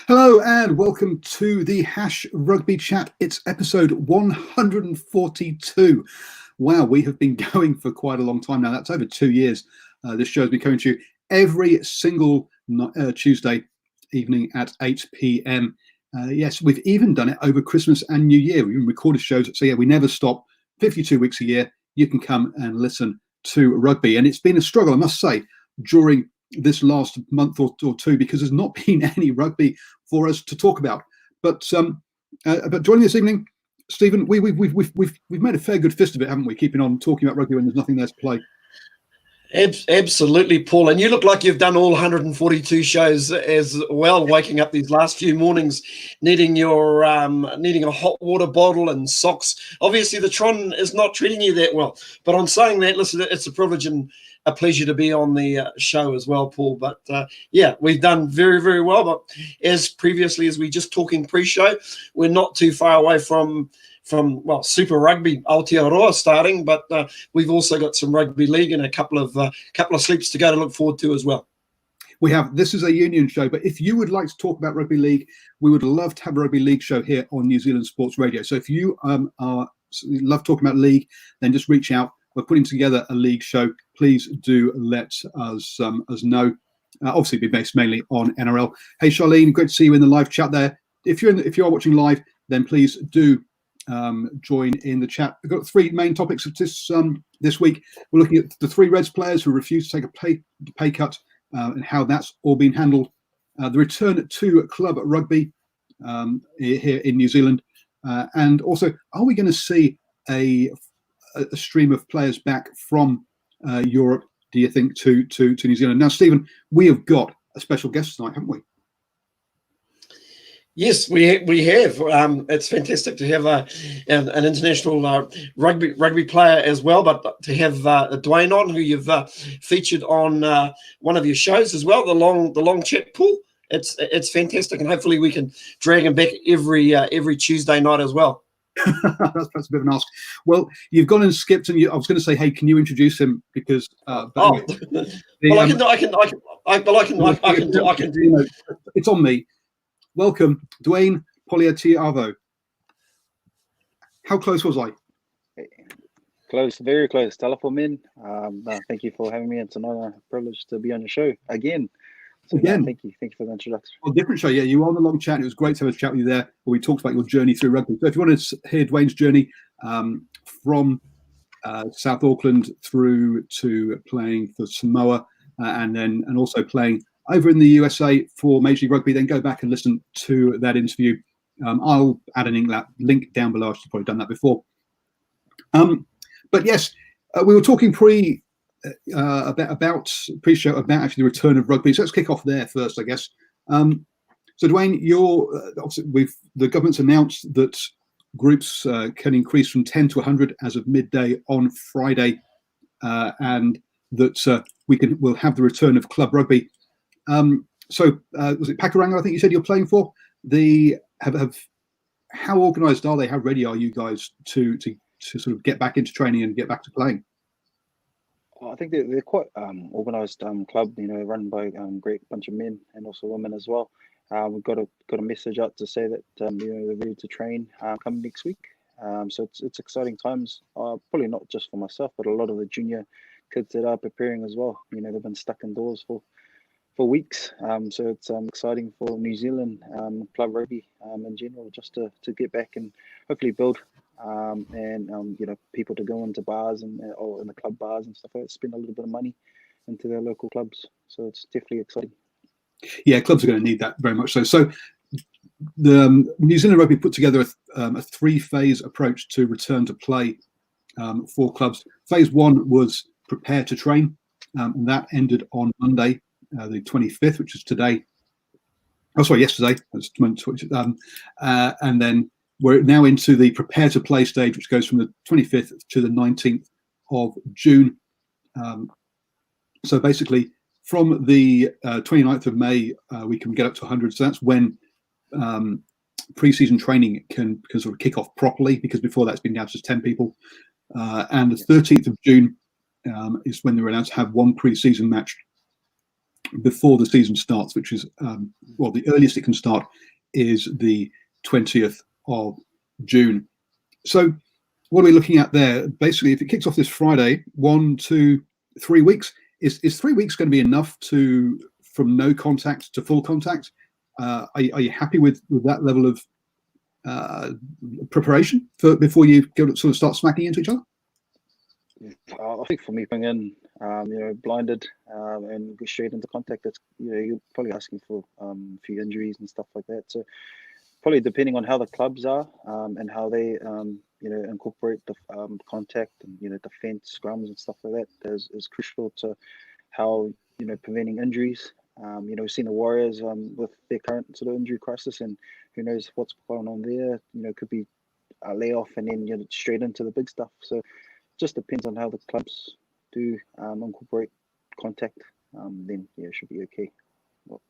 Hello and welcome to the Hash Rugby Chat. It's episode 142. Wow, we have been going for quite a long time now. That's over 2 years. This show has been coming to you every single Tuesday evening at 8 p.m. Yes, we've even done it over Christmas and New Year. We even recorded shows. So yeah, we never stop. 52 weeks a year, you can come and listen to rugby. And it's been a struggle, I must say, during this last month or two, because there's not been any rugby for us to talk about. But joining this evening, Stephen, we've made a fair good fist of it, haven't we? Keeping on talking about rugby when there's nothing there to play. Absolutely, Paul. And you look like you've done all 142 shows as well, waking up these last few mornings, needing a hot water bottle and socks. Obviously, the Tron is not treating you that well. But on saying that, listen, it's a privilege and a pleasure to be on the show as well, Paul. But yeah, we've done very, very well. But as previously, as we just talking pre-show, we're not too far away from Super Rugby Aotearoa starting, but we've also got some rugby league and a couple of sleeps to go to look forward to as well. We have. This is a union show, but if you would like to talk about rugby league, we would love to have a rugby league show here on New Zealand Sports Radio. So if you love talking about league, then just reach out. We're putting together a league show. Please do let us know. Obviously, be based mainly on NRL. Hey, Charlene, great to see you in the live chat there. If you are watching live, then please do join in the chat. We've got three main topics of this week. We're looking at the three Reds players who refused to take a pay cut and how that's all been handled. The return to club rugby here in New Zealand, and also, are we going to see a stream of players back from Europe, do you think, to New Zealand? Now, Stephen, we have got a special guest tonight, haven't we? Yes, we have. It's fantastic to have an international rugby player as well, but to have Dwayne on, who you've featured on one of your shows as well, the long chat, Paul. It's fantastic, and hopefully we can drag him back every Tuesday night as well. That's perhaps a bit of an ask. Well, you've gone and skipped, and I was going to say, hey, can you introduce him? Because I can do. It's on me. Welcome, Dwayne Polataivao. How close was I? Close, very close. Telephone. Thank you for having me. It's another privilege to be on your show again. So, thank you for the introduction. Well, different show, yeah. You were on the long chat. It was great to have a chat with you there, where we talked about your journey through rugby. So if you want to hear Dwayne's journey from South Auckland through to playing for Samoa and also playing over in the USA for Major League Rugby, then go back and listen to that interview. I'll add a link down below. I've probably done that before. But yes, we were talking pre-show about actually the return of rugby. So let's kick off there first, I guess. So Dwayne, obviously the government's announced that groups can increase from 10 to 100 as of midday on Friday, and that we'll have the return of club rugby. So was it Pakuranga, I think you said you're playing for? How organised are they? How ready are you guys to sort of get back into training and get back to playing? I think they're quite organised club, run by a great bunch of men and also women as well. We've got a message out to say that they're ready to train coming next week. So it's exciting times. Probably not just for myself, but a lot of the junior kids that are preparing as well. They've been stuck indoors for weeks, so it's exciting for New Zealand club rugby in general, just to get back and hopefully build and people to go into bars or in the club bars and stuff like that, spend a little bit of money into their local clubs. So it's definitely exciting. Yeah, clubs are going to need that very much so. So the New Zealand Rugby put together a three-phase approach to return to play for clubs. Phase one was prepare to train, and that ended on Monday, the 25th, which is today. Oh, sorry, yesterday. And then we're now into the prepare to play stage, which goes from the 25th to the 19th of June. So basically, from the 29th of May, we can get up to 100. So that's when pre-season training can sort of kick off properly, because before that's been down to just 10 people. And the 13th of June is when they're allowed to have one pre-season match before the season starts, which is well, the earliest it can start is the 20th of June. So what are we looking at there? Basically, if it kicks off this Friday, 1, 2, 3 weeks, is 3 weeks going to be enough from no contact to full contact? Are you happy with that level of preparation before you go to sort of start smacking into each other? I think for me, going in, blinded and go straight into contact, that's you're probably asking for a few injuries and stuff like that. So probably depending on how the clubs are and how they incorporate the contact and defense scrums and stuff like that is crucial to how preventing injuries. We've seen the Warriors with their current sort of injury crisis, and who knows what's going on there. Could be a layoff and then straight into the big stuff. So just depends on how the clubs do incorporate contact. Then it should be okay. Well,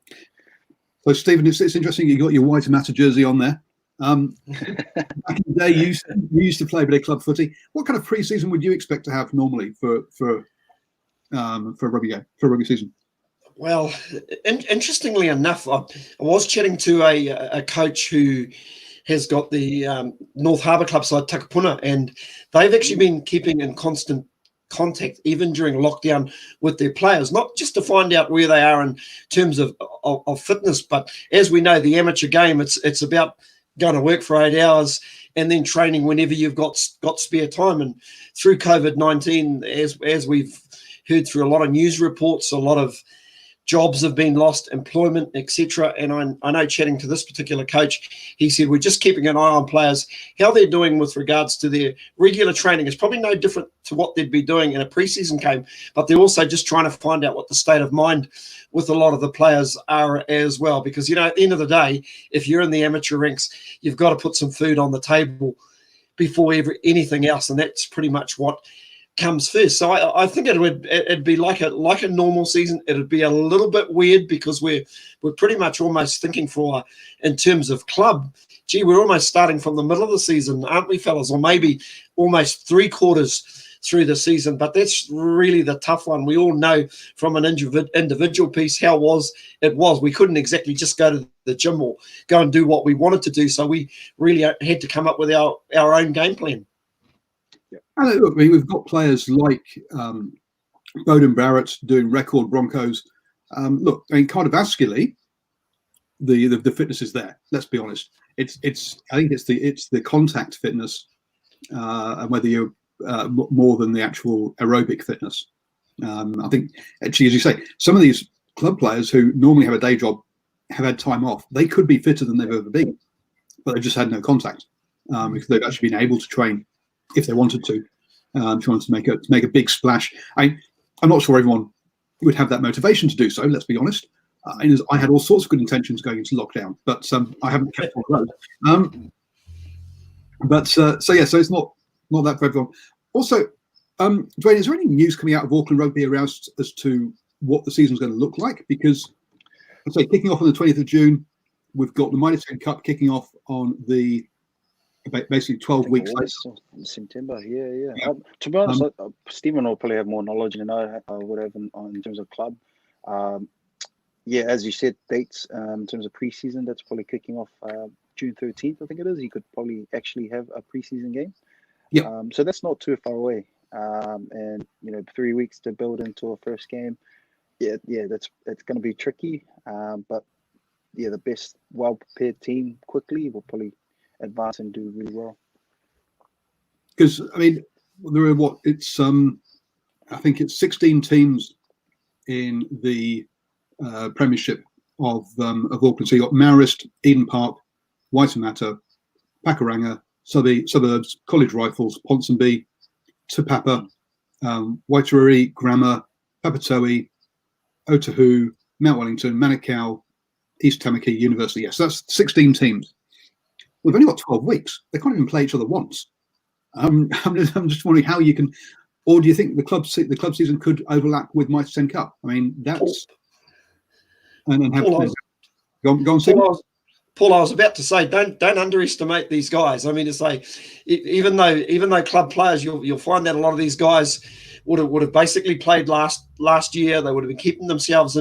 so Stephen, it's interesting you got your white Matter jersey on there. Back in the day, you used to play a bit of club footy. What kind of pre-season would you expect to have normally for rugby season? Well, interestingly enough, I was chatting to a coach who has got the North Harbour club side, Takapuna, and they've actually been keeping in constant contact even during lockdown with their players, not just to find out where they are in terms of fitness, but as we know, the amateur game, it's about going to work for 8 hours and then training whenever you've got spare time. And through COVID-19, as we've heard through a lot of news reports, a lot of jobs have been lost, employment, etc. And I know, chatting to this particular coach, he said we're just keeping an eye on players, how they're doing with regards to their regular training. It's probably no different to what they'd be doing in a preseason game, but they're also just trying to find out what the state of mind with a lot of the players are as well. Because, at the end of the day, if you're in the amateur ranks, you've got to put some food on the table before anything else, and that's pretty much what comes first. So I think it'd be like a normal season. It'd be a little bit weird because we're pretty much almost thinking in terms of club. Gee, we're almost starting from the middle of the season, aren't we, fellas? Or maybe almost 3/4 through the season. But that's really the tough one. We all know from an individual piece how it was. We couldn't exactly just go to the gym or go and do what we wanted to do. So we really had to come up with our own game plan. Yeah. And look, we've got players like Bowden Barrett doing record Broncos. Look, Cardiovascularly, the fitness is there. Let's be honest. I think it's the contact fitness, and whether you're more than the actual aerobic fitness. I think actually, as you say, some of these club players who normally have a day job have had time off. They could be fitter than they've ever been, but they've just had no contact because they've actually been able to train if they wanted to. If you wanted to make a big splash, I'm not sure everyone would have that motivation to do so. Let's be honest. I had all sorts of good intentions going into lockdown, but I haven't kept on those. So it's not that for everyone. Also, Dwayne, is there any news coming out of Auckland Rugby around as to what the season's going to look like? Because I'd say kicking off on the 20th of June, we've got the Mitre 10 Cup kicking off on the basically 12 weeks later. September, yeah. To be honest, Stephen will probably have more knowledge than I would have in terms of club. As you said, dates in terms of preseason, that's probably kicking off June 13th, I think it is. You could probably actually have a preseason game. Yeah. So that's not too far away. And 3 weeks to build into a first game. It's going to be tricky. But the best, well-prepared team quickly will probably advance and do really well. Because there are I think it's 16 teams in the Premiership of Auckland. So you got Marist, Eden Park, Waitemata, Pakuranga, Suburbs, College Rifles, Ponsonby, Te Papa, Waitariri, Grammar, Papatoe, Otahu, Mount Wellington, Manukau, East Tamaki, University. Yes, that's 16 teams. We've only got 12 weeks. They can't even play each other once. I'm just wondering how you can, or do you think the club season could overlap with Mitre 10 Cup? That's and have go on. Paul, I was about to say, don't underestimate these guys. To say, even though club players, you'll find that a lot of these guys would have basically played last year. They would have been keeping themselves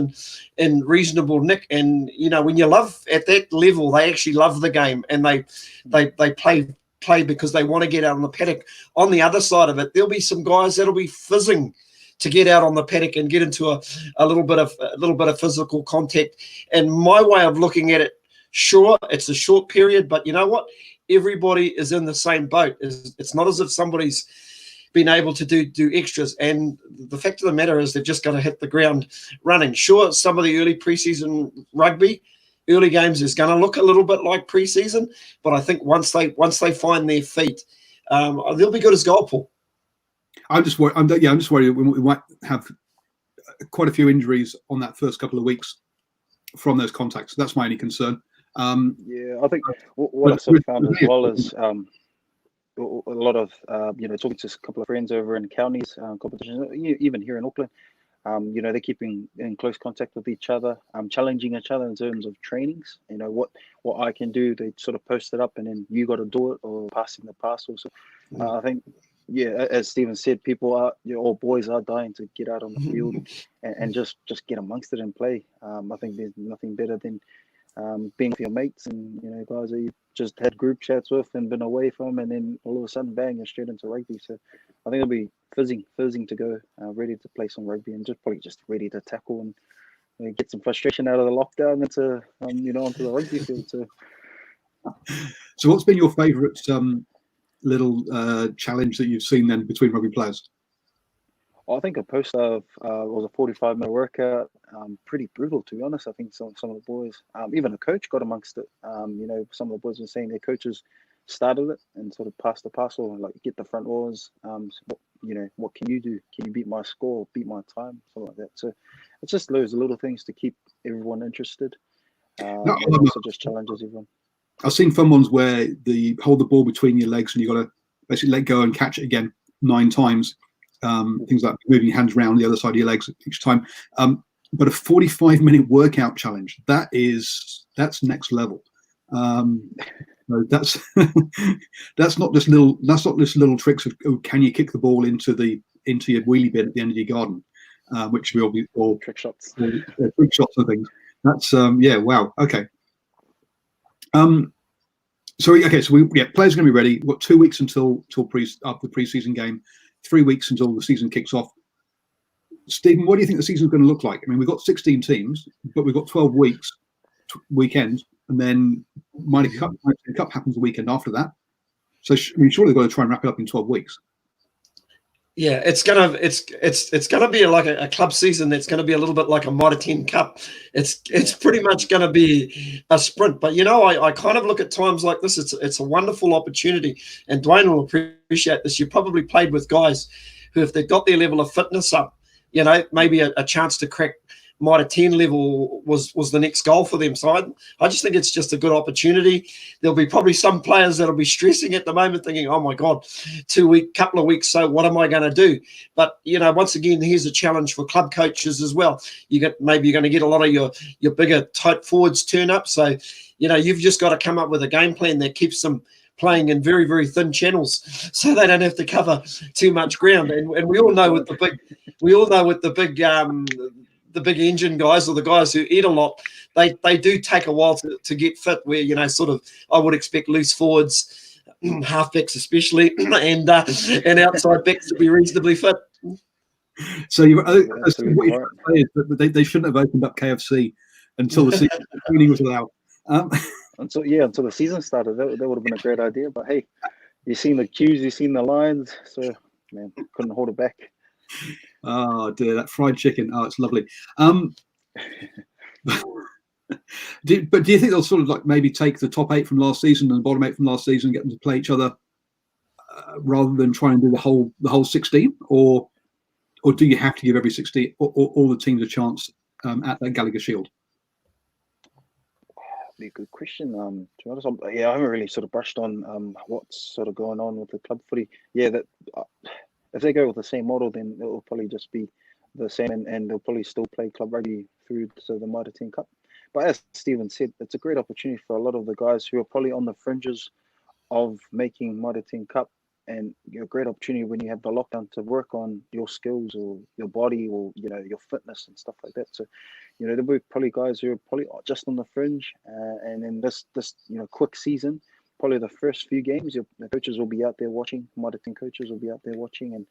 in reasonable nick. And when you love at that level, they actually love the game, and they play because they want to get out on the paddock. On the other side of it, there'll be some guys that'll be fizzing to get out on the paddock and get into a little bit of physical contact. And my way of looking at it, sure, it's a short period, but you know what? Everybody is in the same boat. It's not as if somebody's been able to do extras. And the fact of the matter is they've just got to hit the ground running. Sure, some of the early preseason rugby, early games is going to look a little bit like preseason, but I think once they find their feet, they'll be good as goal, Paul. I'm just worried. I'm just worried we might have quite a few injuries on that first couple of weeks from those contacts. That's my only concern. Yeah, I think what I sort of found as well is a lot of talking to a couple of friends over in counties competitions, even here in Auckland. They're keeping in close contact with each other, challenging each other in terms of trainings. What I can do, they sort of post it up, and then you got to do it, or passing the parcel. So I think, yeah, as Stephen said, people are, all boys are dying to get out on the field and just get amongst it and play. I think there's nothing better than being with your mates and guys that you just had group chats with and been away from, and then all of a sudden, bang, you're straight into rugby. So I think it'll be fizzing to go, ready to play some rugby, and probably just ready to tackle and get some frustration out of the lockdown into onto the rugby field. So what's been your favourite little challenge that you've seen then between rugby players? I think a post of was a 45-minute workout. Pretty brutal, to be honest. I think some of the boys, even a coach, got amongst it. Some of the boys were saying their coaches started it and sort of passed the parcel, like get the front rows. What can you do? Can you beat my score? Beat my time? Something like that. So it's just those little things to keep everyone interested. And also just challenges everyone. I've seen fun ones where they hold the ball between your legs and you got to basically let go and catch it again 9 times. Things like moving your hands around the other side of your legs each time. But a 45-minute workout challenge, that's next level. That's that's not just little tricks of can you kick the ball into your wheelie bin at the end of your garden, which will be all trick shots, trick shots and things. That's wow, okay. So players are going to be ready. We've got 2 weeks until the pre-season game, 3 weeks until the season kicks off. Stephen, what do you think the season's going to look like? I mean, we've got 16 teams, but we've got 12 weeks, weekends, and then Mitre Cup happens the weekend after that. So surely they've got to try and wrap it up in 12 weeks. Yeah, it's gonna be like a club season. That's going to be a little bit like a Mitre 10 Cup. It's pretty much going to be a sprint. But I kind of look at times like this. It's a wonderful opportunity, and Dwayne will appreciate this. You probably played with guys who, if they've got their level of fitness up, maybe a chance to crack Mitre 10 level was the next goal for them. So I just think it's just a good opportunity. There'll be probably some players that'll be stressing at the moment, thinking, "Oh my God, couple of weeks. So what am I going to do?" But once again, here's a challenge for club coaches as well. Maybe you're going to get a lot of your bigger tight forwards turn up. So you've just got to come up with a game plan that keeps them playing in very, very thin channels, so they don't have to cover too much ground. And we all know with the big engine guys, or the guys who eat a lot, they do take a while to get fit, where I would expect loose forwards, halfbacks especially, and outside backs to be reasonably fit. So what you're trying to say is that they shouldn't have opened up KFC until the season was allowed. Until the season started, that would have been a great idea. But hey, you've seen the queues, you've seen the lines, so man, couldn't hold it back. Oh dear, that fried chicken! Oh, it's lovely. But do you think they'll sort of like maybe take the top 8 from last season and the bottom 8 from last season and get them to play each other, rather than try and do the whole 16, or do you have to give every 16 or all the teams a chance at that Gallagher Shield? Be a good question. To be honest, I haven't really sort of brushed on what's sort of going on with the club footy. Yeah, that if they go with the same model, then it will probably just be the same, and they'll probably still play club rugby through to the Mitre 10 Cup. But as Stephen said, it's a great opportunity for a lot of the guys who are probably on the fringes of making Mitre 10 Cup and a great opportunity when you have the lockdown to work on your skills or your body or your fitness and stuff like that. So there'll be probably guys who are probably just on the fringe, and then this quick season, probably the first few games, the coaches will be out there watching. Mighty team coaches will be out there watching, and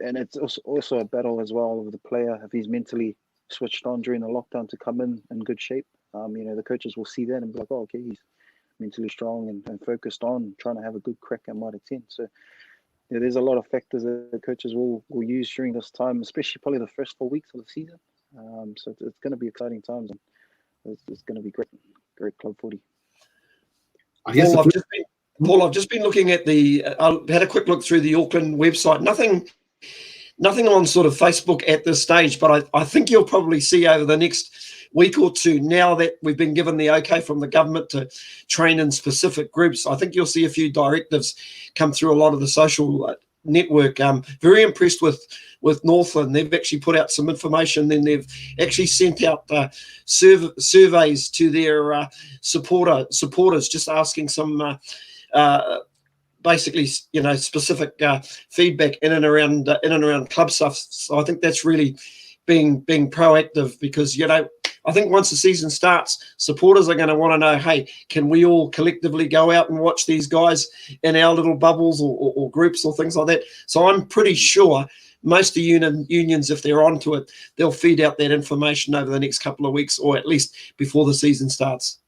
and it's also a battle as well of the player if he's mentally switched on during the lockdown to come in good shape. The coaches will see that and be like, oh, okay, he's mentally strong and focused on trying to have a good crack at Mighty 10. So there's a lot of factors that the coaches will use during this time, especially probably the first 4 weeks of the season. So it's going to be exciting times, and it's going to be great club footy. Paul, I've just been looking at I had a quick look through the Auckland website. Nothing on sort of Facebook at this stage, but I think you'll probably see over the next week or two, now that we've been given the okay from the government to train in specific groups, I think you'll see a few directives come through a lot of the social network. Very impressed with Northland. They've actually put out some information. Then they've actually sent out surveys to their supporters, just asking some basically, specific feedback in and around club stuff. So I think that's really being proactive, because I think once the season starts, supporters are going to want to know, hey, can we all collectively go out and watch these guys in our little bubbles or groups or things like that? So I'm pretty sure most of unions, if they're onto it, they'll feed out that information over the next couple of weeks, or at least before the season starts.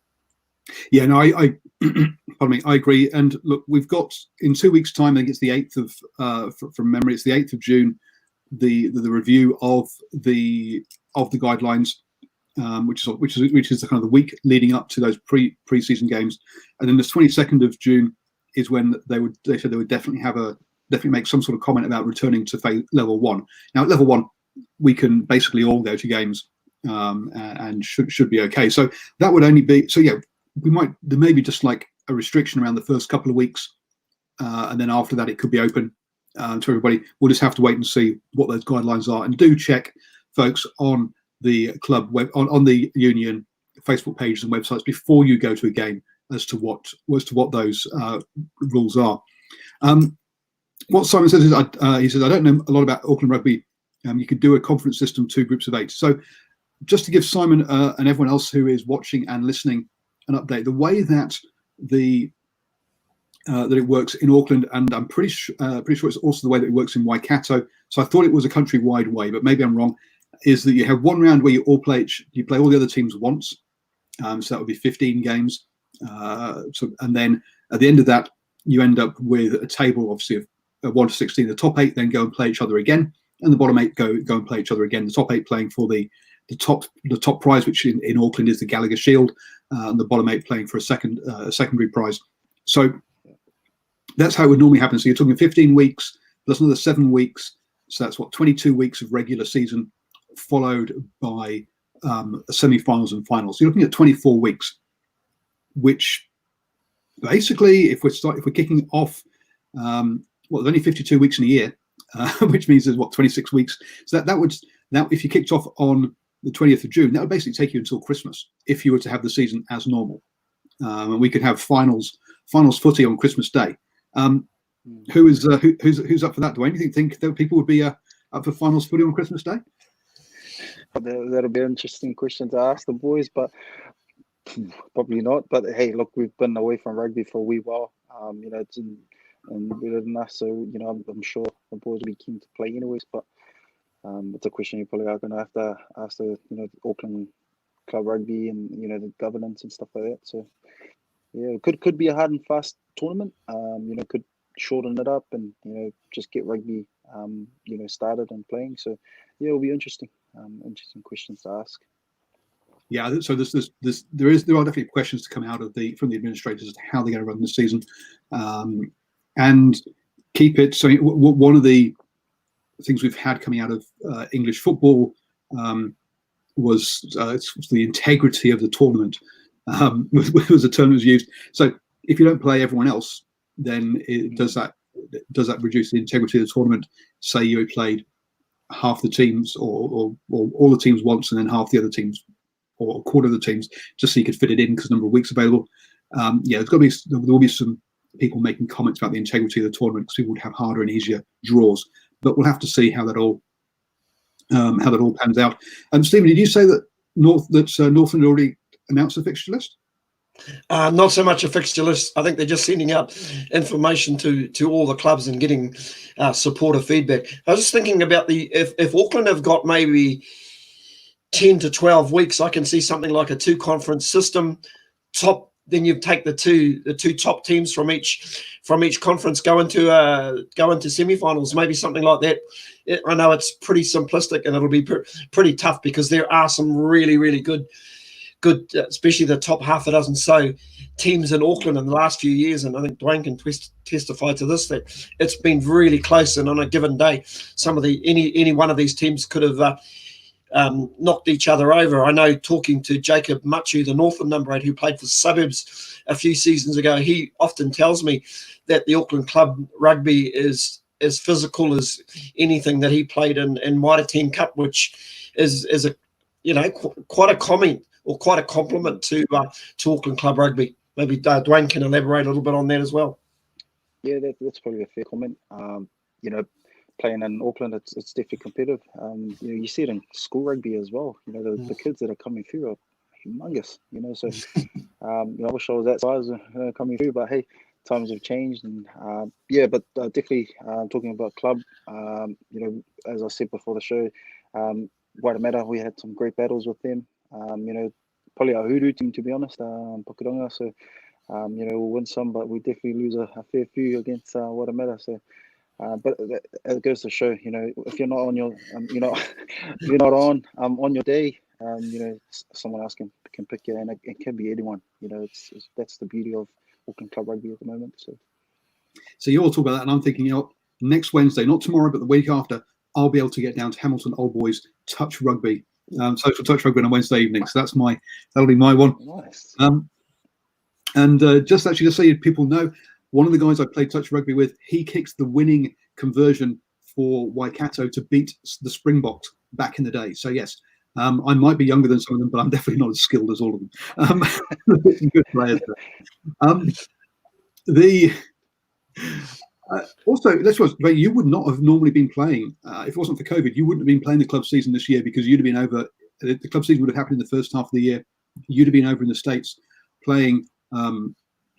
Yeah, no, I pardon me, I agree. And look, we've got in 2 weeks' time, I think it's the 8th of, from memory, it's the 8th of June, the review of the guidelines, which is the kind of the week leading up to those pre-season games, and then the 22nd of June is when they said they would definitely make some sort of comment about returning to level 1. Now at level 1, we can basically all go to games, and should be okay. So that would only be there may be just like a restriction around the first couple of weeks, and then after that it could be open to everybody. We'll just have to wait and see what those guidelines are, and do check, folks, on the club web, on the union Facebook pages and websites before you go to a game as to what those rules are. What Simon says is, he says, I don't know a lot about Auckland Rugby. You could do a conference system, 2 groups of 8. So just to give Simon and everyone else who is watching and listening an update, the way that that it works in Auckland, and I'm pretty sure it's also the way that it works in Waikato. So I thought it was a countrywide way, but maybe I'm wrong. Is that you have one round where you play all the other teams once, so that would be 15 games. And then at the end of that, you end up with a table, obviously, of 1 to 16. The top 8 then go and play each other again, and the bottom 8 go and play each other again. The top 8 playing for the top prize, which in Auckland is the Gallagher Shield, and the bottom 8 playing for a secondary prize. So that's how it would normally happen. So you're talking 15 weeks plus another 7 weeks. So that's 22 weeks of regular season, followed by semi-finals and finals. So you're looking at 24 weeks, which basically, if we're kicking off, there's only 52 weeks in a year, which means there's 26 weeks. So that if you kicked off on the 20th of June, that would basically take you until Christmas if you were to have the season as normal, and we could have finals footy on Christmas Day. Who's up for that? Dwayne, do you think that people would be up for finals footy on Christmas Day? That'll be an interesting question to ask the boys, but probably not. But hey, look, we've been away from rugby for a wee while. It's in than us, so I'm sure the boys will be keen to play anyways. But it's a question you probably are going to have to ask the Auckland Club Rugby and the governance and stuff like that. So yeah, it could be a hard and fast tournament. Could shorten it up and just get rugby started and playing. So yeah, it'll be interesting. Interesting questions to ask. Yeah, so there are definitely questions to come out from the administrators as to how they're going to run this season, and keep it. So one of the things we've had coming out of English football was the integrity of the tournament. Was a term that was used. So if you don't play everyone else, then does that reduce the integrity of the tournament? Say you played half the teams or all the teams once, and then half the other teams, or a quarter of the teams, just so you could fit it in because the number of weeks available. There will be some people making comments about the integrity of the tournament because people would have harder and easier draws. But we'll have to see how that all pans out. Stephen, did you say that Northland already announced the fixture list? Not so much a fixture list. I think they're just sending out information to all the clubs and getting supporter feedback. I was just thinking about if Auckland have got maybe 10 to 12 weeks, I can see something like a 2-conference system. Then you take the two top teams from each conference go into semifinals, maybe something like that. I know it's pretty simplistic and it'll be pretty tough because there are some really, really good, especially the top half a dozen so teams in Auckland in the last few years, and I think Dwayne can testify to this, that it's been really close, and on a given day, any one of these teams could have knocked each other over. I know, talking to Jacob Machu, the Northland number 8, who played for Suburbs a few seasons ago, he often tells me that the Auckland club rugby is as physical as anything that he played in Mitre 10 Cup, which is a quite a comment or quite a compliment to Auckland club rugby. Maybe Dwayne can elaborate a little bit on that as well. Yeah, that's probably a fair comment. Playing in Auckland, it's definitely competitive. You see it in school rugby as well. The kids that are coming through are humongous. So I wish I was that size coming through, but hey, times have changed, and but definitely talking about club. As I said before the show, Waitemata, we had some great battles with them. Probably our hoodoo team, to be honest, Pukeronga. So we'll win some, but we definitely lose a fair few against Waitemata. So. But it goes to show, if you're not on your, you're not on your day, someone else can pick you, and it can be anyone. That's the beauty of Auckland club rugby at the moment. So you all talk about that, and I'm thinking, next Wednesday, not tomorrow, but the week after, I'll be able to get down to Hamilton Old Boys touch rugby, social touch rugby on a Wednesday evening. So that'll be my one. Nice. Just actually to say, people know, one of the guys I played touch rugby with, he kicked the winning conversion for Waikato to beat the Springboks back in the day. So yes, I might be younger than some of them, but I'm definitely not as skilled as all of them. Some good players there. Also, let's watch. You would not have normally been playing if it wasn't for COVID. You wouldn't have been playing the club season this year because you'd have been over. The club season would have happened in the first half of the year. You'd have been over in the States playing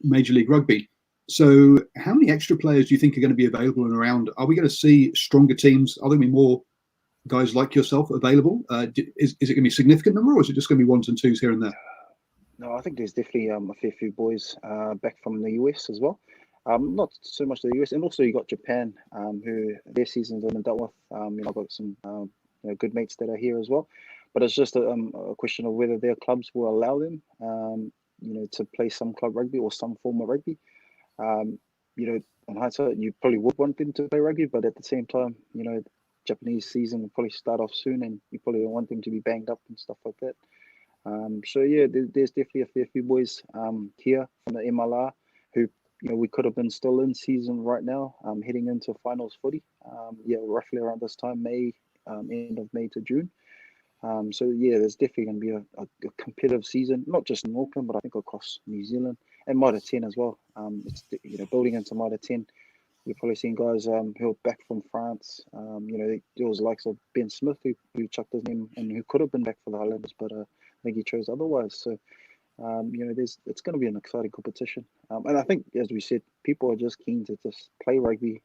Major League Rugby. So how many extra players do you think are going to be available and around? Are we going to see stronger teams? Are there going to be more guys like yourself available? Is it going to be a significant number, or is it just going to be ones and twos here and there? No, I think there's definitely a fair few boys back from the US as well. Not so much the US, and also you got Japan, who their season's been dealt with. I've got some good mates that are here as well. But it's just a question of whether their clubs will allow them, to play some club rugby or some form of rugby. In hindsight, you probably would want them to play rugby, but at the same time, Japanese season will probably start off soon, and you probably don't want them to be banged up and stuff like that. There's definitely a fair few boys here from the MLR who we could have been still in season right now, heading into finals footy. Roughly around this time, end of May to June. There's definitely going to be a competitive season, not just in Auckland, but I think across New Zealand and Mitre 10 as well. It's building into Mitre 10. You're probably seeing guys who are back from France. There was the likes of Ben Smith who chucked his name and who could have been back for the Highlanders, but I think he chose otherwise. So it's going to be an exciting competition. And I think, as we said, people are just keen to just play rugby.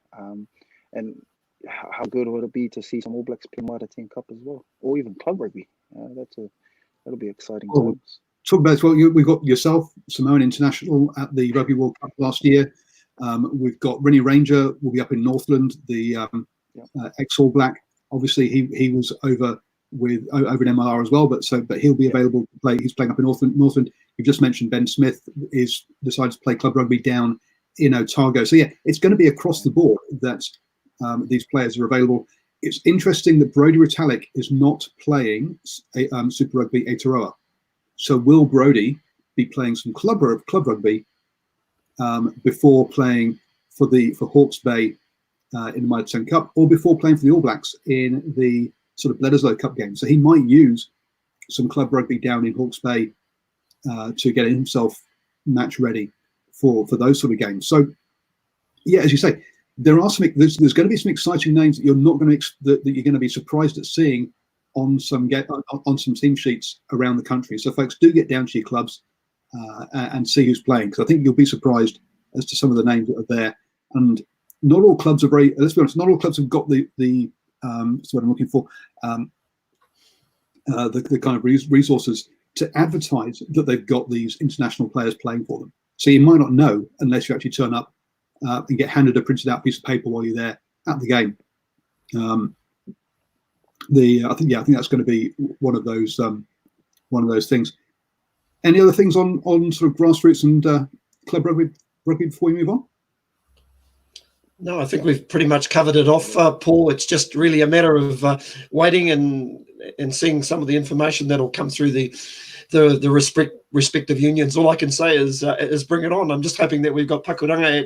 And how good would it be to see some All Blacks play Mitre 10 Cup as well, or even club rugby? That'll be exciting times. Talk about as well. We've got yourself, Samoan International at the Rugby World Cup last year. We've got Rennie Ranger will be up in Northland, the ex-All Black. Obviously, he was over in MLR as well, but he'll be available to play. He's playing up in Northland. You've just mentioned Ben Smith is decided to play club rugby down in Otago. So it's going to be across the board that these players are available. It's interesting that Brodie Retallick is not playing Super Rugby Aotearoa. So will Brodie be playing some club rugby before playing for Hawke's Bay in the Mitre 10 Cup, or before playing for the All Blacks in the sort of Bledisloe Cup game? So he might use some club rugby down in Hawke's Bay to get himself match ready for those sort of games. So yeah, as you say, there's going to be some exciting names that you're not going to that you're going to be surprised at seeing on some team sheets around the country. So folks, do get down to your clubs and see who's playing, because I think you'll be surprised as to some of the names that are there. And not all clubs are very, let's be honest, not all clubs have got the that's what I'm looking for, the kind of resources to advertise that they've got these international players playing for them. So you might not know unless you actually turn up and get handed a printed out piece of paper while you're there at the game. I think that's going to be one of those things. Any other things on sort of grassroots and club rugby before we move on? No, I think we've pretty much covered it off, Paul. It's just really a matter of waiting and seeing some of the information that'll come through the respective unions. All I can say is bring it on. I'm just hoping that we've got Pakuranga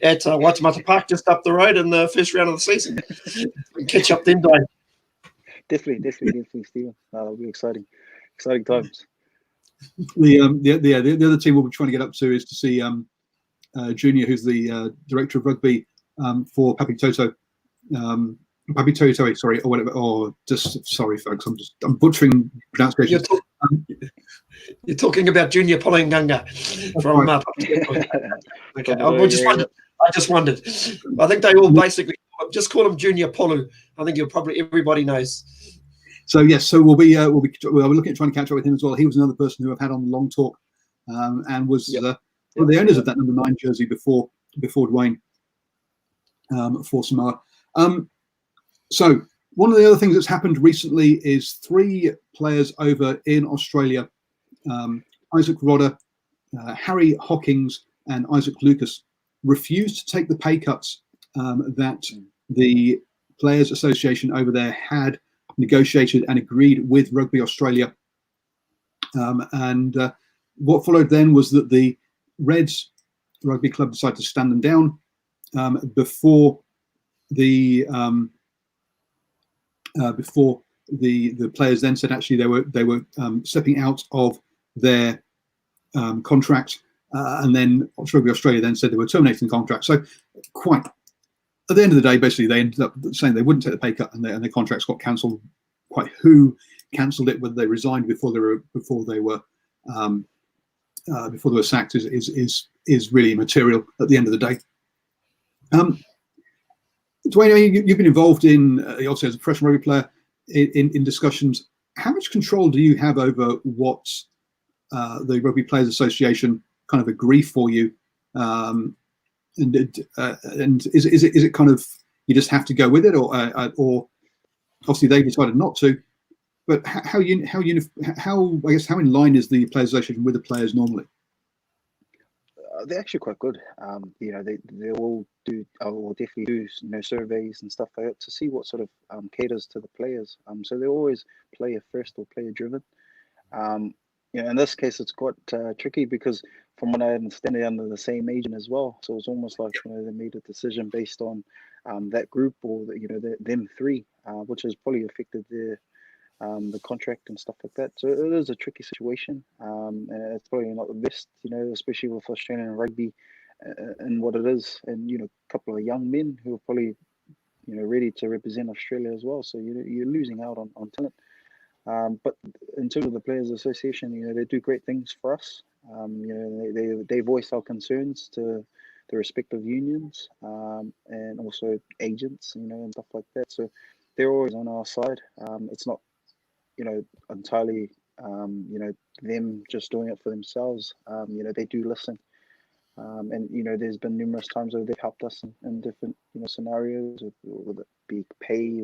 at Waitemata Park just up the road in the first round of the season. We can catch up then, Dwayne. Definitely, Stephen. It'll be exciting times. The other team we'll be trying to get up to is to see Junior, who's the director of rugby for Papi Toto, sorry, or whatever. Or just sorry, folks, I'm butchering pronunciation. You're talking about Junior Polataivao from Papi Toto. Okay, I just wondered. I think they all basically just call him Junior Polu. I think everybody knows. So yes, so we'll be looking at trying to catch up with him as well. He was another person who I've had on the long talk, and was one of the owners of that number 9 jersey before Dwayne for Samoa. So one of the other things that's happened recently is 3 players over in Australia, Isaac Rodder, Harry Hawkins, and Isaac Lucas, refused to take the pay cuts that the Players Association over there had negotiated and agreed with Rugby Australia. And what followed then was that the Reds Rugby Club decided to stand them down before the players then said actually they were stepping out of their contract, and then Rugby Australia then said they were terminating the contract. So quite at the end of the day, basically they ended up saying they wouldn't take the pay cut, and their contracts got cancelled. Quite who cancelled it, whether they resigned before they were sacked is really immaterial at the end of the day. Dwayne, you've been involved in also as a professional rugby player in discussions. How much control do you have over what the Rugby Players Association kind of agree for you? And is it kind of you just have to go with it, or obviously they decided not to? But how in line is the Players Association with the players normally? They're actually quite good. They all do, or definitely do, surveys and stuff like that to see what sort of caters to the players. So they're always player first or player driven. In this case, it's quite tricky because, from what I understand, they're under the same agent as well. So it's almost like they made a decision based on that group or them 3, which has probably affected the contract and stuff like that. So it is a tricky situation, and it's probably not the best, especially with Australian rugby and what it is, and a couple of young men who are probably ready to represent Australia as well. So you're losing out on talent. But in terms of the Players Association, they do great things for us. They voice our concerns to the respective unions and also agents, and stuff like that. So they're always on our side. It's not entirely them just doing it for themselves. They do listen, and there's been numerous times where they've helped us in different scenarios, whether it be pay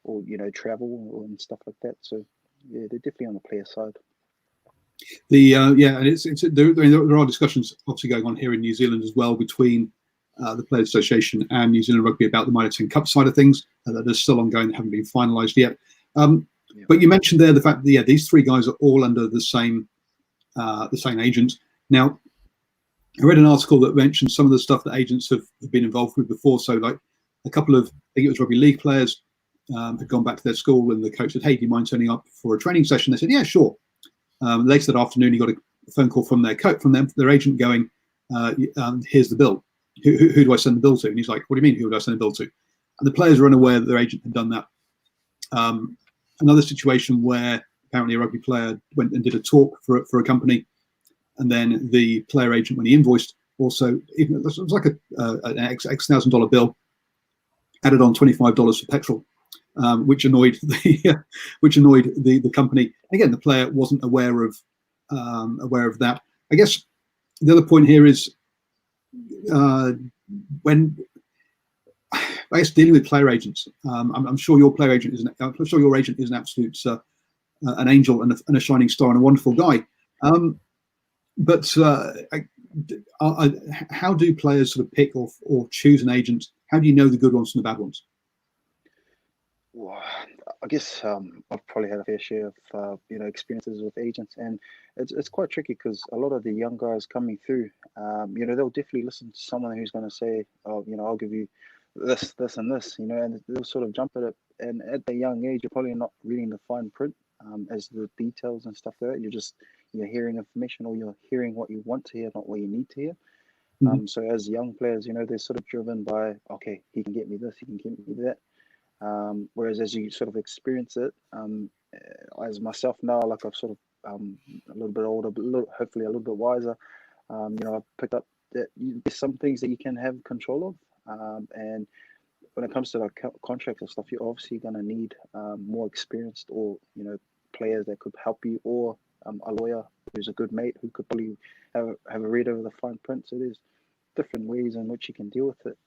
or travel and stuff like that. So yeah, they're definitely on the player side. And there are discussions obviously going on here in New Zealand as well between the Players Association and New Zealand Rugby about the Mitre 10 Cup side of things that are still ongoing, that haven't been finalised yet. But you mentioned there the fact that these 3 guys are all under the same agent. Now, I read an article that mentioned some of the stuff that agents have been involved with before. So, like a couple of, I think it was rugby league players, had gone back to their school, and the coach said, "Hey, do you mind turning up for a training session?" They said, "Yeah, sure." Later that afternoon, he got a phone call from their agent going, here's the bill. Who do I send the bill to? And he's like, what do you mean, who do I send the bill to? And the players are unaware that their agent had done that. Another situation where apparently a rugby player went and did a talk for a company, and then the player agent, when he invoiced, also, even it was like an X $1,000 bill, added on $25 for petrol, which annoyed the company. Again, the player wasn't aware of that. I guess the other point here is when dealing with player agents. I'm sure your player agent is I'm sure your agent is an absolute an angel and a shining star and a wonderful guy. But how do players sort of pick or choose an agent? How do you know the good ones from the bad ones? Well, I guess I've probably had a fair share of experiences with agents, and it's quite tricky because a lot of the young guys coming through, they'll definitely listen to someone who's going to say, oh, I'll give you this, and this, and they'll sort of jump at it. And at the young age, you're probably not reading the fine print as the details and stuff like that. You're hearing information, or you're hearing what you want to hear, not what you need to hear. Mm-hmm. So as young players, they're sort of driven by, okay, he can get me this, he can get me that. Whereas as you sort of experience it, as myself now, like I've sort of a little bit older, but hopefully a little bit wiser, I've picked up that there's some things that you can have control of. And when it comes to like contracts and stuff, you're obviously going to need more experienced or, players that could help you, or a lawyer who's a good mate who could probably have a read over the fine print. So there's different ways in which you can deal with it.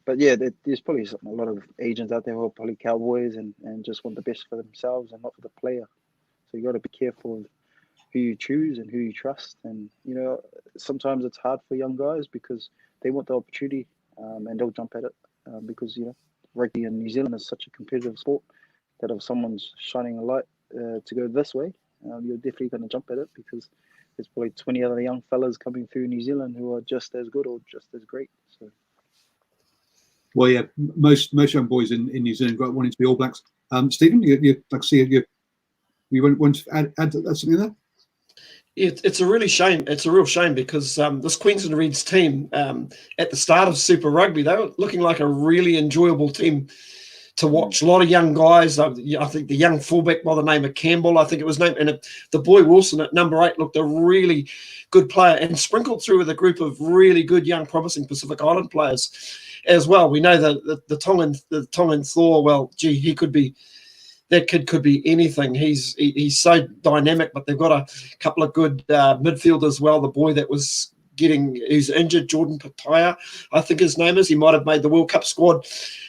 But yeah, there's probably a lot of agents out there who are probably cowboys and just want the best for themselves and not for the player. So you got to be careful of who you choose and who you trust. And, sometimes it's hard for young guys because they want the opportunity and they'll jump at it because, rugby in New Zealand is such a competitive sport that if someone's shining a light to go this way, you're definitely going to jump at it because there's probably 20 other young fellas coming through New Zealand who are just as good or just as great. So. Well, yeah, most young boys in New Zealand grew up wanting to be All Blacks. Stephen, you want to add something there? It's a really shame. It's a real shame because this Queensland Reds team at the start of Super Rugby, they were looking like a really enjoyable team to watch. A lot of young guys. I think the young fullback by the name of Campbell, I think it was named, and the boy Wilson at number 8 looked a really good player, and sprinkled through with a group of really good young promising Pacific Island players as well. We know that the Tongan Thor, well, gee, he could be, that kid could be anything. He's so dynamic, but they've got a couple of good midfielders as well. The boy that was who's injured, Jordan Pataya, I think his name is. He might have made the World Cup squad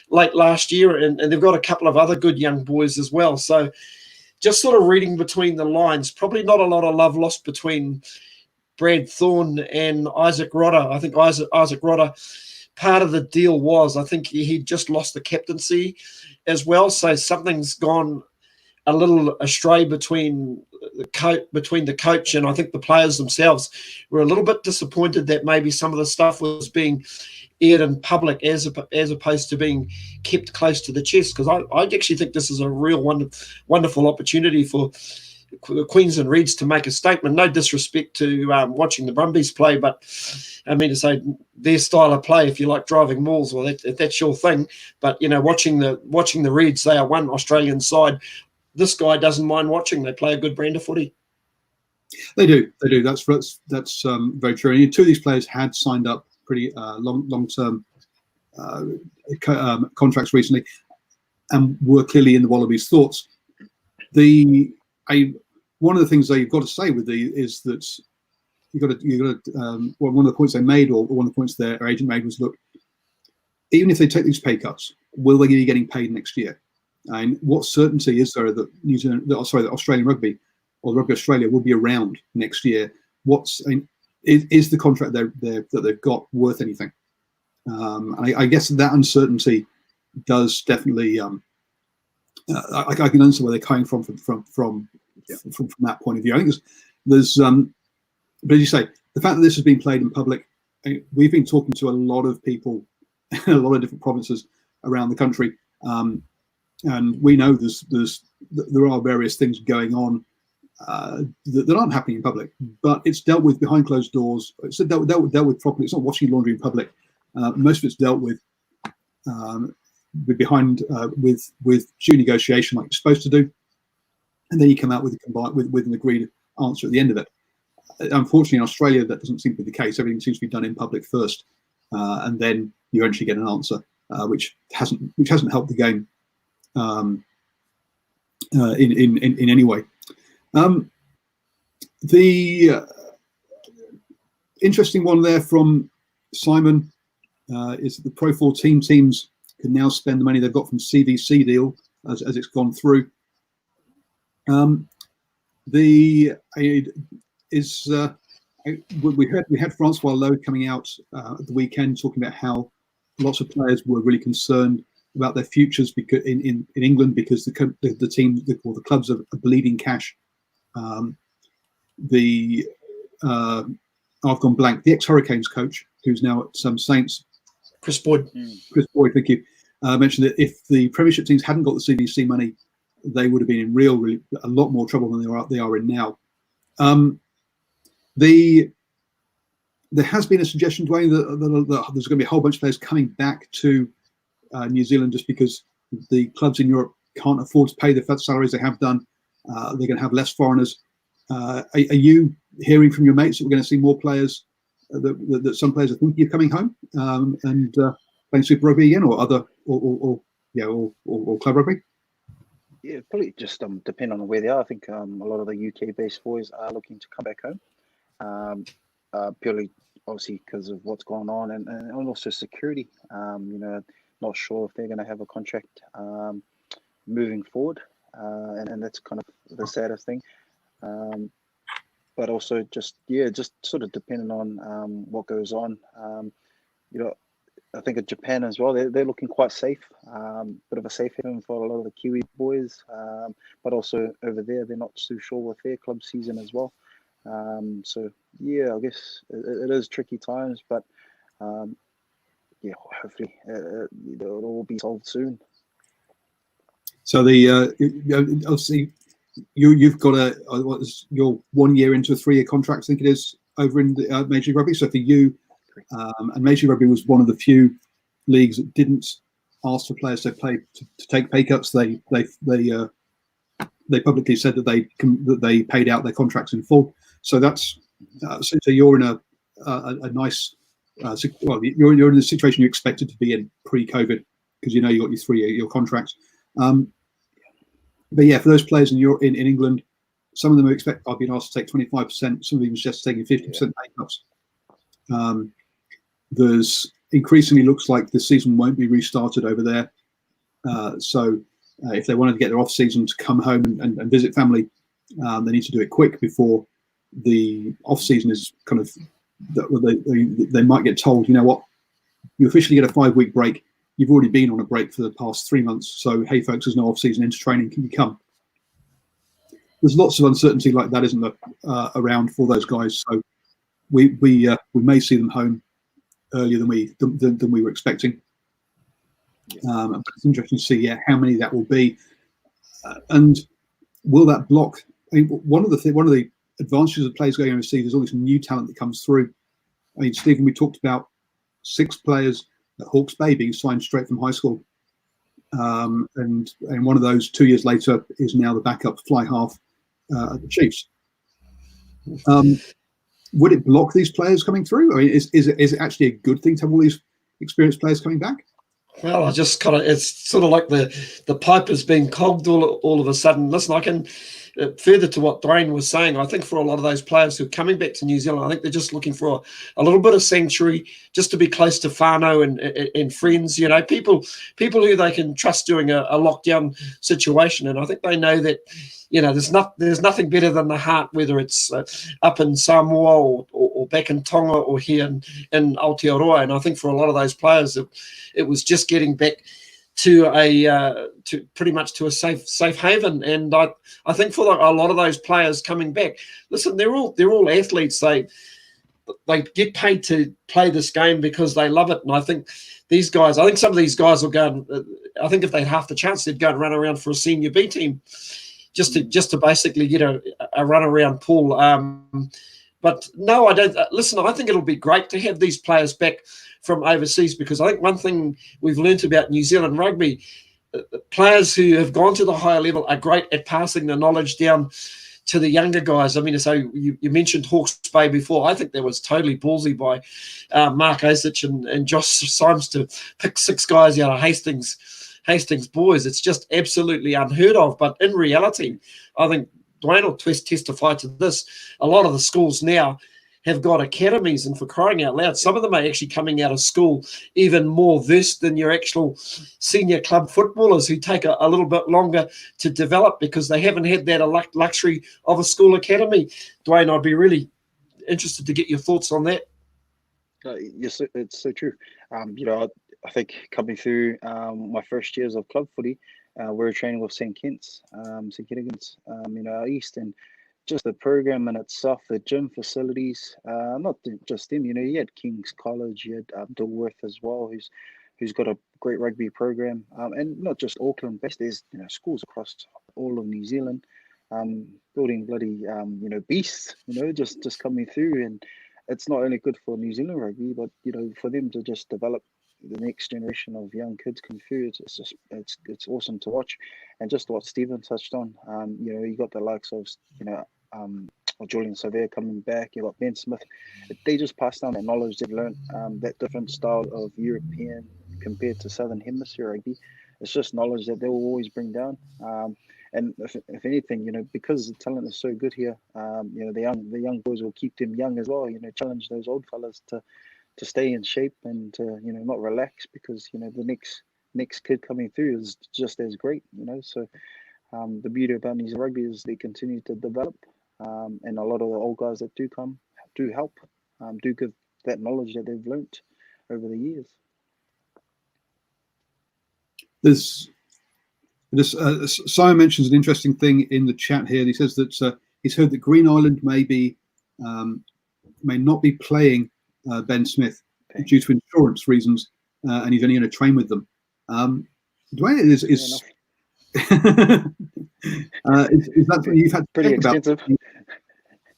late last year, and they've got a couple of other good young boys as well. So just sort of reading between the lines, probably not a lot of love lost between Brad Thorne and Isaac Rodder. I think Isaac Rodder, part of the deal was, I think he just lost the captaincy as well. So something's gone a little astray between the coach and I think the players themselves were a little bit disappointed that maybe some of the stuff was being aired in public as opposed to being kept close to the chest. Because I actually think this is a real wonderful opportunity for the Queensland Reds to make a statement. No disrespect to watching the Brumbies play, but I mean to say their style of play, if you like driving mauls, well, that's your thing. But watching the Reds, they are one Australian side. This guy doesn't mind watching. They play a good brand of footy. They do. That's very true. And 2 of these players had signed up pretty long-term contracts recently, and were clearly in the Wallabies' thoughts. One of the things that you've got to say with is that one of the points they made, or one of the points their agent made, was, look, even if they take these pay cuts, will they be getting paid next year? And what certainty is there that that Australian rugby or Rugby Australia will be around next year? Is the contract that they've got worth anything? I guess that uncertainty does definitely. I can understand where they're coming from that point of view. I think there's but as you say, the fact that this has been played in public, we've been talking to a lot of people in a lot of different provinces around the country, and we know there are various things going on that aren't happening in public, but it's dealt with behind closed doors. It's dealt with properly. It's not washing laundry in public. Most of it's dealt with behind with due negotiation, like you're supposed to do, and then you come out with an agreed answer at the end of it. Unfortunately, in Australia, that doesn't seem to be the case. Everything seems to be done in public first, and then you eventually get an answer, which hasn't helped the game in any way. The interesting one there from Simon is that the Pro 14 teams can now spend the money they've got from CVC deal as it's gone through. We had Francois Lowe coming out at the weekend talking about how lots of players were really concerned about their futures because in England, because the team or the clubs are bleeding cash. I've gone blank. The ex-Hurricanes coach, who's now at some Saints, Chris Boyd, thank you, mentioned that if the Premiership teams hadn't got the CVC money, they would have been in really a lot more trouble than they are in now. There has been a suggestion, Dwayne, that there's going to be a whole bunch of players coming back to New Zealand just because the clubs in Europe can't afford to pay the salaries they have done. They're going to have less foreigners. Are you hearing from your mates that we're going to see more players, that some players are thinking of coming home and playing Super Rugby again, or other, or club rugby? Yeah, probably just depend on where they are. I think a lot of the UK-based boys are looking to come back home, purely obviously because of what's going on and also security. Not sure if they're going to have a contract moving forward, and that's kind of the saddest thing. But also just sort of depending on what goes on. I think of Japan as well. They're looking quite safe, bit of a safe haven for a lot of the Kiwi boys. But also over there, they're not too sure with their club season as well. So yeah, I guess it is tricky times, but hopefully it'll all be solved soon. So obviously you've got you're 1 year into a 3-year contract, I think it is, over in the Major League Rugby. So for you, and Major League Rugby was one of the few leagues that didn't ask for players to take pay cuts. They publicly said that they paid out their contracts in full. So that's so you're in a nice you're in the situation you expected to be in pre-COVID, because you got your 3-year contracts. But yeah, for those players in England, some of them are being asked to take 25%. Some of them just taking 50% pay cuts. There's increasingly looks like the season won't be restarted over there. So if they wanted to get their off season to come home and visit family, they need to do it quick before the off season is kind of. They might get told, you know what, you officially get a 5-week break. You've already been on a break for the past 3 months. So hey, folks, there's no off season into training. Can you come? There's lots of uncertainty like that, isn't there, around for those guys. So we may see them home earlier than we were expecting. But it's interesting to see how many that will be, and will that block? I mean, one of the advantages of players going overseas is all this new talent that comes through. I mean, Stephen, we talked about 6 players at Hawke's Bay being signed straight from high school, and one of those 2 years later is now the backup fly half at the Chiefs. Would it block these players coming through? I mean, is it actually a good thing to have all these experienced players coming back? Well, it's sort of like the pipe is being cogged all of a sudden. Listen, I can further to what Dwayne was saying. I think for a lot of those players who are coming back to New Zealand, I think they're just looking for a little bit of sanctuary, just to be close to whānau and friends. People who they can trust during a lockdown situation. And I think they know that there's nothing better than the heart, whether it's up in Samoa or back in Tonga or here in Aotearoa. And I think for a lot of those players, it was just getting back to pretty much to a safe haven. And I think for a lot of those players coming back, listen, they're all athletes. They get paid to play this game because they love it. And I think some of these guys will go. I think if they had half the chance, they'd go and run around for a senior B team. just to basically get a run around pool. But no, I don't. Listen, I think it'll be great to have these players back from overseas, because I think one thing we've learnt about New Zealand rugby, players who have gone to the higher level are great at passing the knowledge down to the younger guys. I mean, so you mentioned Hawke's Bay before. I think that was totally ballsy by Mark Osich and Josh Symes to pick 6 guys out of Hastings boys. It's just absolutely unheard of. But in reality, I think Dwayne will testify to this. A lot of the schools now have got academies, and for crying out loud, some of them are actually coming out of school even more versed than your actual senior club footballers, who take a little bit longer to develop because they haven't had that luxury of a school academy. Dwayne, I'd be really interested to get your thoughts on that. Yes, it's so true. I think coming through my first years of club footy, we were training with St. Kittigans, out east, and just the program in itself, the gym facilities, not just them. You had King's College, you had Dilworth as well, who's got a great rugby program, and not just Auckland based. There's schools across all of New Zealand, building bloody beasts, just coming through, and it's not only good for New Zealand rugby, but for them to just develop the next generation of young kids coming through. It's awesome to watch. And just what Stephen touched on, you got the likes of Julian Savea coming back, you got Ben Smith. They just pass down that knowledge they've learned, that different style of European compared to Southern Hemisphere rugby. It's just knowledge that they will always bring down. And if anything, because the talent is so good here, the young boys will keep them young as well. Challenge those old fellas to stay in shape and to not relax, because the next kid coming through is just as great. So the beauty about New Zealand rugby is they continue to develop, and a lot of the old guys that do come do help, do give that knowledge that they've learnt over the years. Simon mentions an interesting thing in the chat here. He says that he's heard that Green Island may not be playing Ben Smith due to insurance reasons, and he's only going to train with them. Dwayne, is that what you've had to pretty check expensive?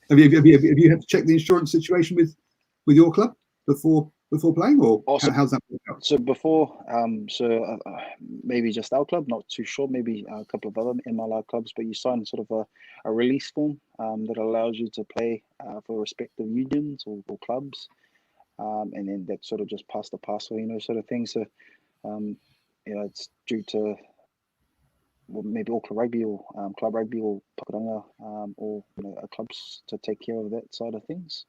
Have you had to check the insurance situation with your club before playing, or how's that work out? So before, maybe just our club, not too sure. Maybe a couple of other MLR clubs, but you sign sort of a release form that allows you to play for respective unions or clubs. And then that sort of just pass the parcel, sort of thing. So, it's due to maybe Auckland Rugby or Club Rugby or Pakuranga or clubs to take care of that side of things.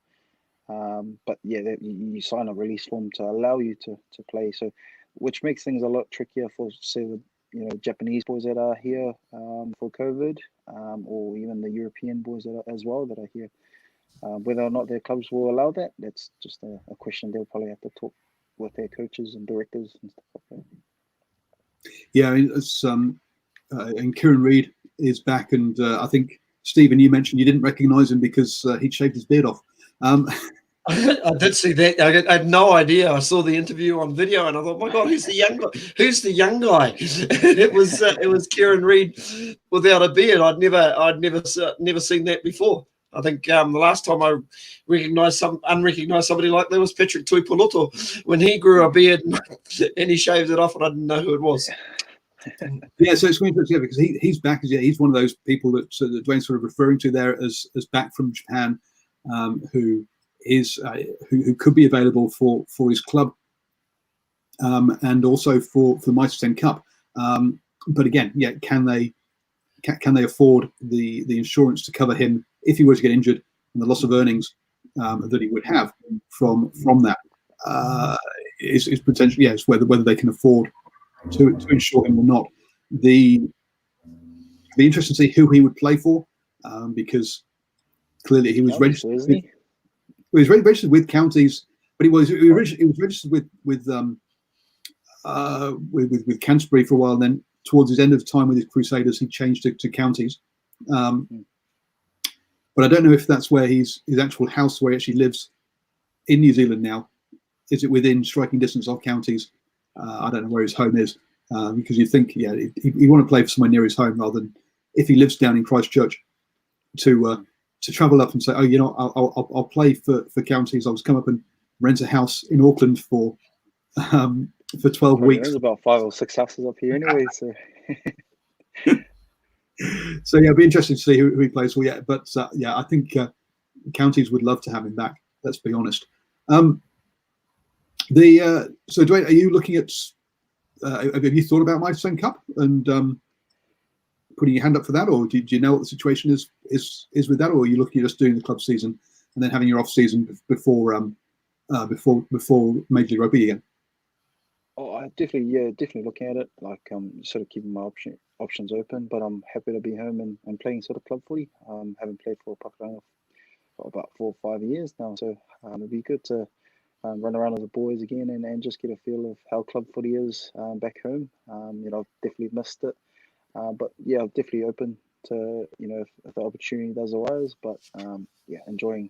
But yeah, you sign a release form to allow you to play. So, which makes things a lot trickier for, say, the Japanese boys that are here for COVID, or even the European boys that are, as well, that are here. Whether or not their clubs will allow that, that's just a question they'll probably have to talk with their coaches and directors and stuff like that. Yeah, it's and Kieran Reid is back, and I think Stephen, you mentioned you didn't recognise him because he'd shaved his beard off. I did see that. I had no idea. I saw the interview on video, and I thought, "My God, who's the young guy? Who's the young guy?" It was Kieran Reid without a beard. I'd never seen that before. I think the last time I unrecognised somebody like that was Patrick Tuipulotu when he grew a beard and he shaved it off, and I didn't know who it was. Yeah, so it's interesting because he's back. He's one of those people that Dwayne's sort of referring to there as back from Japan, who could be available for his club, and also for the Mitre 10 Cup. But again, yeah, can they afford the insurance to cover him if he were to get injured, and the loss of earnings that he would have from that is potentially, yes, whether they can afford to insure him or not. Be interesting to see who he would play for, because clearly he was registered. Isn't he? He was registered with counties, but he was registered with Canterbury for a while. And then towards his end of time with his Crusaders, he changed to counties. But I don't know if that's where his actual house, where he actually lives in New Zealand now. Is it within striking distance of counties? I don't know where his home is, because you think, yeah, he'd want to play for somewhere near his home rather than if he lives down in Christchurch, to travel up and say, oh, you know, I'll play for counties. I was come up and rent a house in Auckland for 12 weeks. There's about 5 or 6 houses up here anyway. So so yeah, it'll be interesting to see who he plays for. Yeah, but yeah, I think counties would love to have him back. Let's be honest. So Dwayne, are you looking at? Have you thought about Mystone Cup and putting your hand up for that, or do you know what the situation is with that, or are you looking at just doing the club season and then having your off season before Major League Rugby again? Oh, I definitely looking at it. Like sort of keeping my options open, but I'm happy to be home and playing sort of club footy. Haven't played for Pakistan for about 4 or 5 years now, so it'd be good to run around with the boys again and just get a feel of how club footy is back home. You know, I've definitely missed it, but yeah, I'm definitely open to, you know, if the opportunity does arise. But yeah, enjoying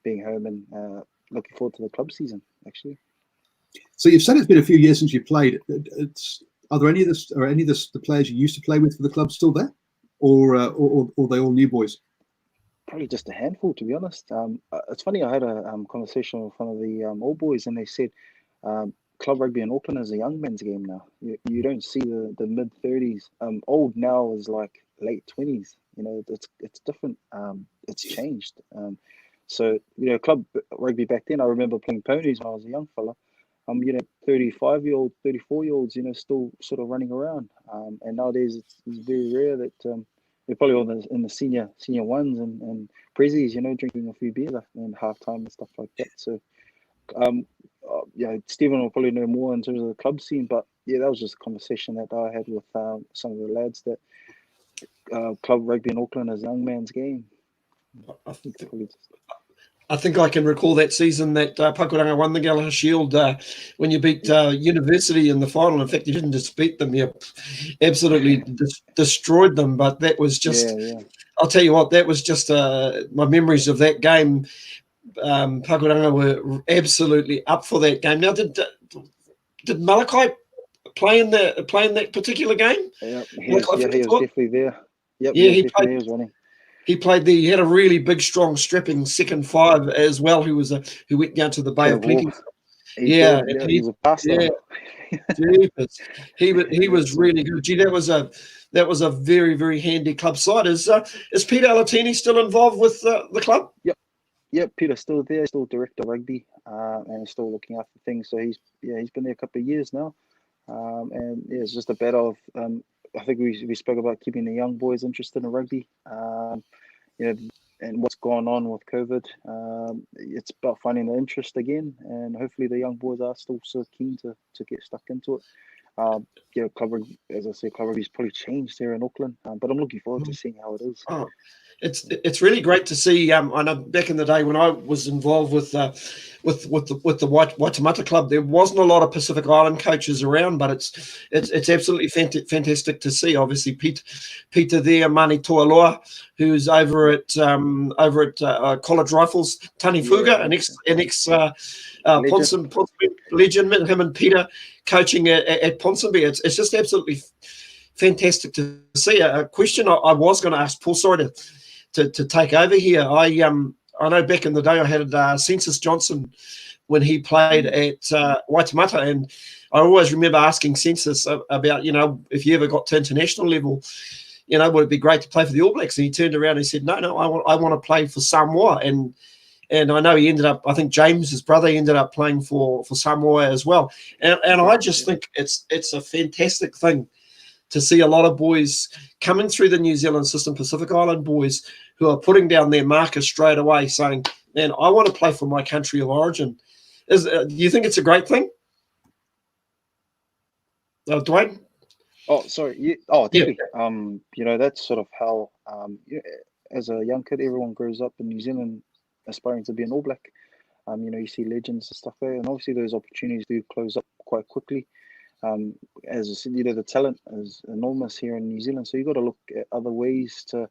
being home and looking forward to the club season actually. So you've said it's been a few years since you played. Are there any of the players you used to play with for the club still there, or are they all new boys? Probably just a handful, to be honest. It's funny. I had a conversation with one of the old boys, and they said club rugby in Auckland is a young man's game now. You don't see the mid-30s. Old now is like late 20s. You know, it's different. It's changed. So you know, club rugby back then, I remember playing ponies when I was a young fella. You know, 35-year-old, 34-year-olds, you know, still sort of running around. And nowadays it's very rare that they're probably all in the senior ones and prezzies, you know, drinking a few beers in halftime and stuff like that. So, yeah, Stephen will probably know more in terms of the club scene, but yeah, that was just a conversation that I had with some of the lads that club rugby in Auckland is a young man's game. I think I can recall that season that Pakuranga won the Gallagher Shield when you beat University in the final. In fact, you didn't just beat them, you absolutely destroyed them. But that was just, I'll tell you what, that was just my memories of that game. Pakuranga were absolutely up for that game. Now, did Malachi play in that particular game? Yeah, he was definitely there. Yep, yeah, he was running. He played he had a really big, strong, strapping second five as well, who went down to the Bay of Plenty. He was a bastard. He was really good. Gee, that was a very, very handy club side. Is Peter Alatini still involved with the club? Yep, Peter's still there, still director of rugby, and still looking after things. So he's been there a couple of years now, and yeah, it's just a matter of I think we spoke about keeping the young boys interested in rugby, you know, and what's going on with COVID. It's about finding the interest again, and hopefully the young boys are still so keen to get stuck into it. You know, as I said, club rugby's probably changed here in Auckland, but I'm looking forward to seeing how it is. Oh, it's really great to see. I know back in the day when I was involved with the Waitemata Club, there wasn't a lot of Pacific Island coaches around, but it's absolutely fantastic to see. Obviously, Peter there, Mani Toaloa, who's over at College Rifles, Tani Fuga, an ex Ponsonby legend, him and Peter coaching at Ponsonby. It's just absolutely fantastic to see. A question I was going to ask Paul, sorry to take over here. I know back in the day I had Census Johnson when he played at Waitemata, and I always remember asking Census about, you know, if you ever got to international level, you know, would it be great to play for the All Blacks? And he turned around and he said, no, I want to play for Samoa. And I know he ended up, I think James's brother ended up playing for Samoa as well. And I just think it's a fantastic thing to see a lot of boys coming through the New Zealand system, Pacific Island boys, who are putting down their marker straight away, saying, man, I want to play for my country of origin. Do you think it's a great thing? Dwayne? Oh, sorry. Yeah. Oh, definitely. Yeah. You know, that's sort of how, as a young kid, everyone grows up in New Zealand aspiring to be an All Black. You know, you see legends and stuff there, and obviously those opportunities do close up quite quickly. As I said, you know, the talent is enormous here in New Zealand, so you've got to look at other ways to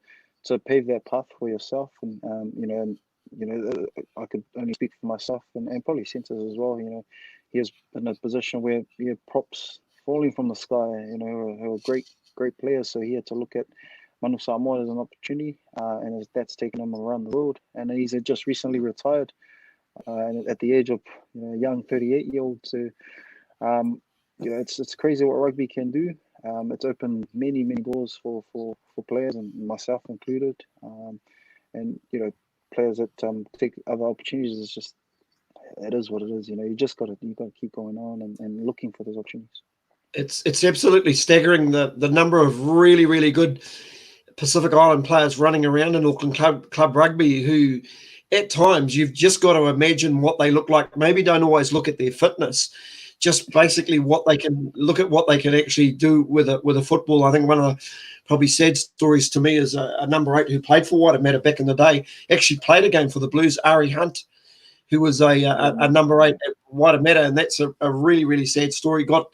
pave that path for yourself. And you know, I could only speak for myself and probably Census as well. You know, he was in a position where he had props falling from the sky. You know, who are great players. So he had to look at Manu Samoa as an opportunity, and that's taken him around the world. And he's just recently retired at the age of a young 38-year-old. So it's crazy what rugby can do. It's opened many doors for players, and myself included. And players that take other opportunities. It's just, it is what it is. You just got to keep going on and looking for those opportunities. It's absolutely staggering the number of really good Pacific Island players running around in Auckland Club Rugby who, at times, you've just got to imagine what they look like. Maybe don't always look at their fitness, just basically what they can actually do with a football. I think one of the probably sad stories to me is a number 8 who played for Waitemata back in the day, actually played a game for the Blues, Ari Hunt, who was a number 8 at Waitemata, and that's a really sad story. Got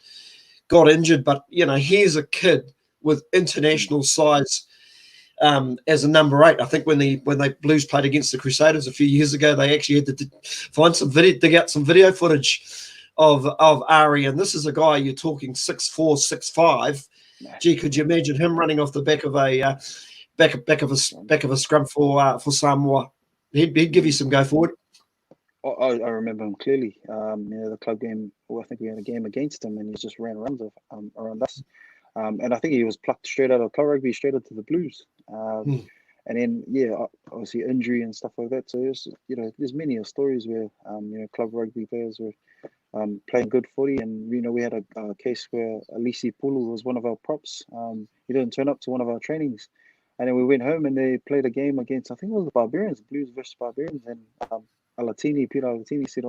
injured, but here's a kid with international size as a number 8. I think when the Blues played against the Crusaders a few years ago, they actually had to dig out some video footage of Ari, and this is a guy you're talking 6'4", 6'5". Gee, could you imagine him running off the back of a scrum for Samoa? He'd give you some go forward. I remember him clearly. The club game. Well, I think we had a game against him, and he just ran around us. And I think he was plucked straight out of club rugby, straight into the Blues. And then, obviously injury and stuff like that. So there's many stories where club rugby players were playing good footy, and we had a case where Alisi Pulu was one of our props. He didn't turn up to one of our trainings, and then we went home and they played a game against, I think it was the Barbarians, Blues versus Barbarians, and Peter Alatini said,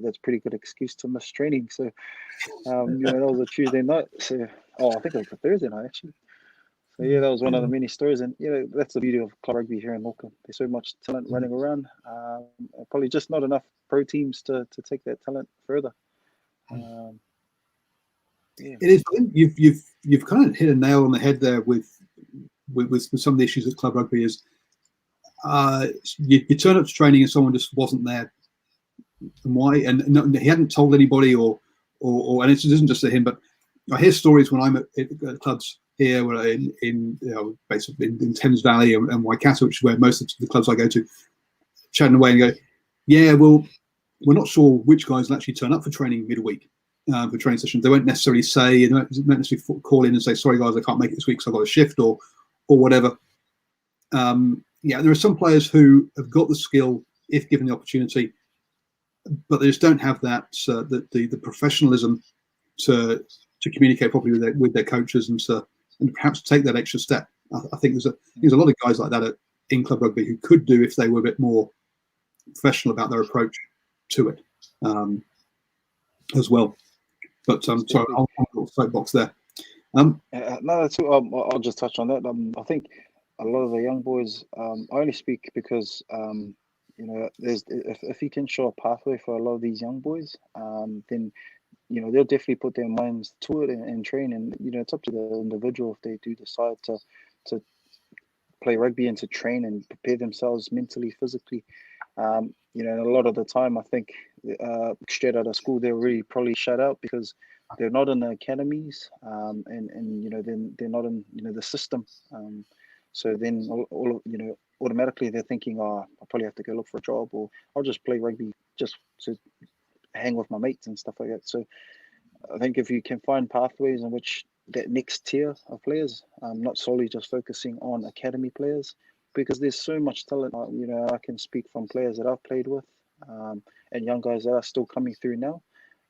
that's pretty good excuse to miss training. So that was a Tuesday night. So I think it was a Thursday night actually. So that was one of the many stories, and that's the beauty of club rugby here in Auckland. There's so much talent running around. Probably just not enough pro teams to take that talent further. It is. You've kind of hit a nail on the head there with some of the issues at club rugby. Is you turn up to training and someone just wasn't there, and why? And no, he hadn't told anybody, or and it isn't just to him, but I hear stories when I'm at clubs here, where basically in Thames Valley and Waikato, which is where most of the clubs I go to, chatting away and go, yeah, well, we're not sure which guys will actually turn up for training midweek, for training sessions. They won't necessarily say, they won't necessarily call in and say, sorry guys, I can't make it this week because I've got a shift or whatever. There are some players who have got the skill if given the opportunity, but they just don't have that the professionalism to communicate properly with their coaches and perhaps take that extra step. I think there's a lot of guys like that in club rugby who could do if they were a bit more professional about their approach to it as well. But sorry, I'll little soapbox there. No, that's I'll just touch on that. I think a lot of the young boys. I only speak because there's if you can show a pathway for a lot of these young boys, then they'll definitely put their minds to it and train. And it's up to the individual if they do decide to play rugby and to train and prepare themselves mentally, physically. And a lot of the time, I think straight out of school, they're really probably shut out because they're not in the academies, and then they're not in the system. So then automatically they're thinking, I'll probably have to go look for a job, or I'll just play rugby just to hang with my mates and stuff like that. So I think if you can find pathways in which that next tier of players, not solely just focusing on academy players, because there's so much talent. I can speak from players that I've played with, and young guys that are still coming through now,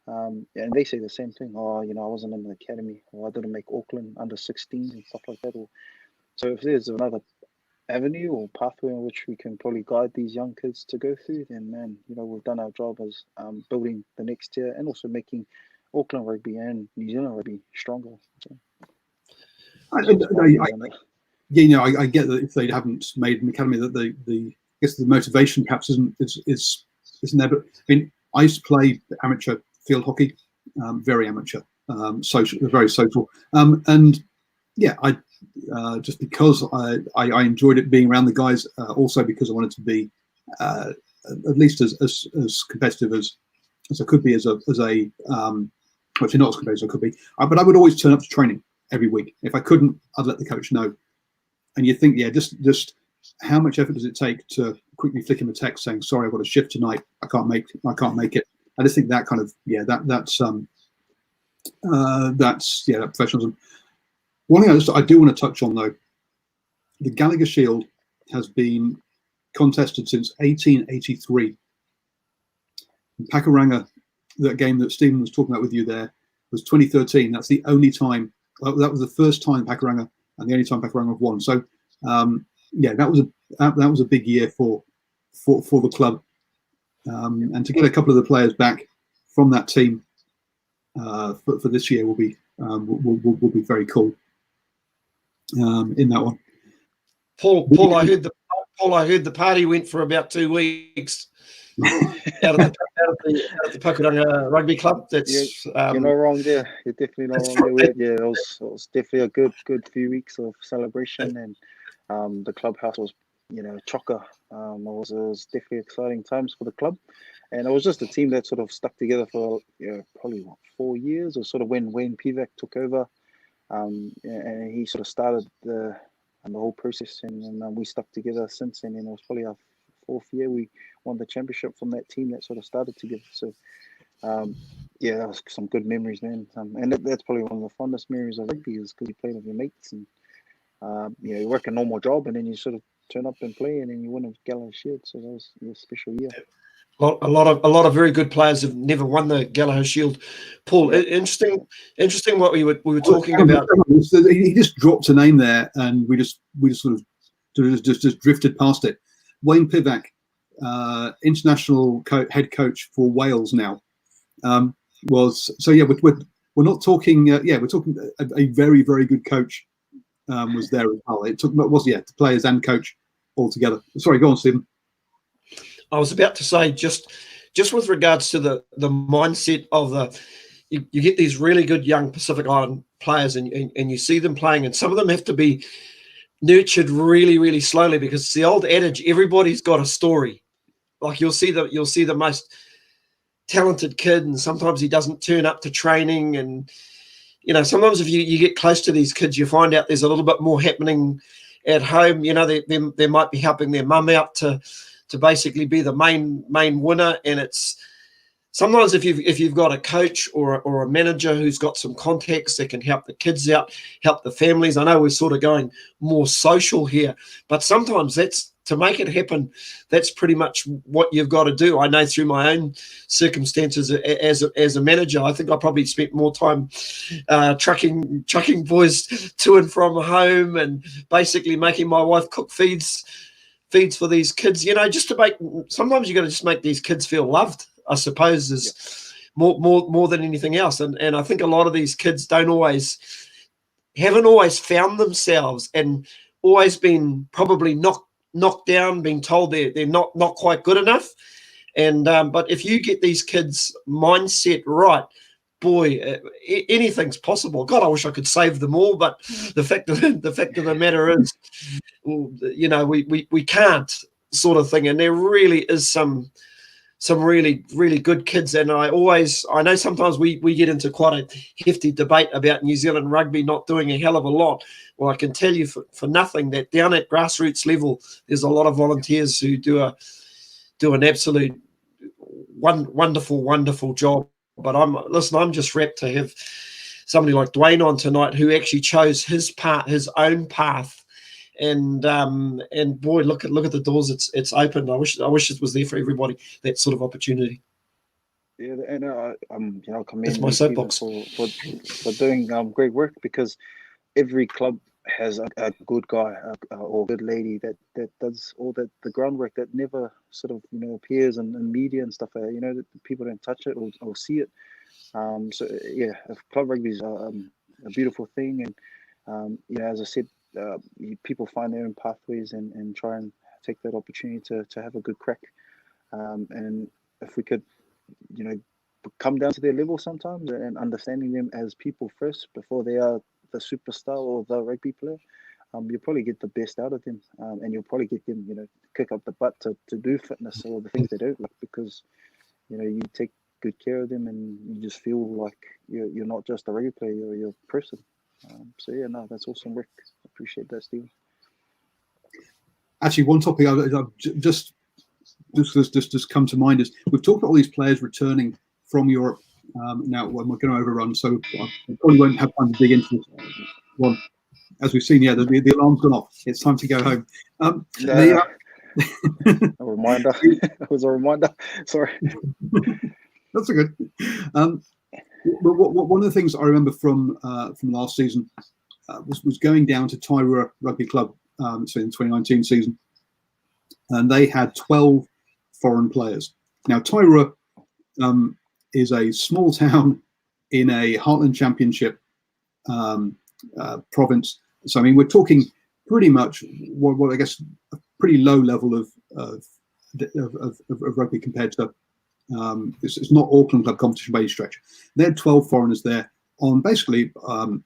and they say the same thing. I wasn't in the academy, or I didn't make Auckland under 16s and stuff like that. So if there's another avenue or pathway in which we can probably guide these young kids to go through, then man, we've done our job as building the next tier and also making Auckland rugby and New Zealand rugby stronger. So, I get that if they haven't made an academy, that I guess the motivation perhaps isn't there. But I mean, I used to play amateur field hockey, very amateur, very social, and yeah, I just because I enjoyed it being around the guys, also because I wanted to be at least as competitive as I could be as a actually not as competitive as I could be, but I would always turn up to training every week. If I couldn't, I'd let the coach know, and you think, yeah, just how much effort does it take to quickly flick him a text saying, sorry, I've got a shift tonight, I can't make it. I just think that kind of, that's that professionalism. One thing I do want to touch on, though, the Gallagher Shield has been contested since 1883. In Pakuranga, that game that Stephen was talking about with you there, was 2013. That's the only time, that was the first time Pakuranga and the only time Pakuranga have won. So, that was a big year for the club, and to get a couple of the players back from that team for this year will be very cool. In that one, Paul, I heard the party went for about 2 weeks out of the Pakuranga Rugby Club. That's you're not wrong there. You're definitely not wrong there. Yeah, it was definitely a good few weeks of celebration, and the clubhouse was, chocker. It was definitely exciting times for the club, and it was just a team that sort of stuck together for probably 4 years, or sort of when Wayne Pivac took over, and he sort of started the whole process, and we stuck together since. And it was probably our 4th year we won the championship from that team that sort of started together. So that was some good memories, man. And that's probably one of the fondest memories of rugby, is because you play with your mates, and you work a normal job, and then you sort of turn up and play, and then you win a Gallagher Shield. So that was a special year. A lot of very good players have never won the Gallagher Shield. Paul, interesting what we were talking about. He just dropped a name there, and we just sort of just drifted past it. Wayne Pivac, international head coach for Wales now, was so. Yeah, we're not talking. We're talking a very, very good coach was there as well. It took the players and coach all together. Sorry, go on, Stephen. I was about to say, just with regards to the mindset of you get these really good young Pacific Island players, and you see them playing, and some of them have to be nurtured really, really slowly, because it's the old adage, everybody's got a story. Like you'll see the most talented kid, and sometimes he doesn't turn up to training, and sometimes if you get close to these kids, you find out there's a little bit more happening at home. They might be helping their mum out to basically be the main winner, and it's sometimes if you've got a coach or a manager who's got some contacts that can help the kids out, help the families. I know we're sort of going more social here, but sometimes that's to make it happen. That's pretty much what you've got to do. I know through my own circumstances as a manager, I think I probably spent more time trucking boys to and from home, and basically making my wife cook feeds for these kids, just to make. Sometimes you got to just make these kids feel loved, I suppose, is more than anything else. And I think a lot of these kids haven't always found themselves, and always been probably knocked down, being told they're not quite good enough. And but if you get these kids' mindset right, boy, anything's possible. God, I wish I could save them all, but the fact of the matter is, we can't, sort of thing. And there really is some really, really good kids. And I know sometimes we get into quite a hefty debate about New Zealand rugby not doing a hell of a lot. Well, I can tell you for nothing that down at grassroots level, there's a lot of volunteers who do an absolute wonderful, wonderful job. But I'm just rapt to have somebody like Dwayne on tonight, who actually chose his own path. And boy, look at the doors it's opened. I wish it was there for everybody, that sort of opportunity. Yeah, and I commend That's my soapbox for doing great work, because every club has a good guy or good lady that does all the groundwork, that never sort of appears in media and stuff. That people don't touch it or see it. If club rugby is a beautiful thing, and as I said, people find their own pathways and try and take that opportunity to have a good crack. And if we could, come down to their level sometimes, and understanding them as people first before they are the superstar or the rugby player, you'll probably get the best out of them, and you'll probably get them, kick up the butt to do fitness or the things they don't like, because you take good care of them, and you just feel like you're not just a rugby player, you're a person. That's awesome work. I appreciate that, Steve. Actually, one topic I've just come to mind is we've talked about all these players returning from Europe. Now we're going to overrun, so I probably won't have time to dig into this one. As we've seen, the alarm's gone off. It's time to go home. A reminder. It was a reminder. Sorry. That's a good. One of the things I remember from last season was going down to Tairua Rugby Club, so in the 2019 season, and they had 12 foreign players. Now Tairua is a small town in a Heartland Championship province. So I mean, we're talking pretty much what I guess a pretty low level of rugby compared to. It's not Auckland club competition by any stretch. They had 12 foreigners there on basically on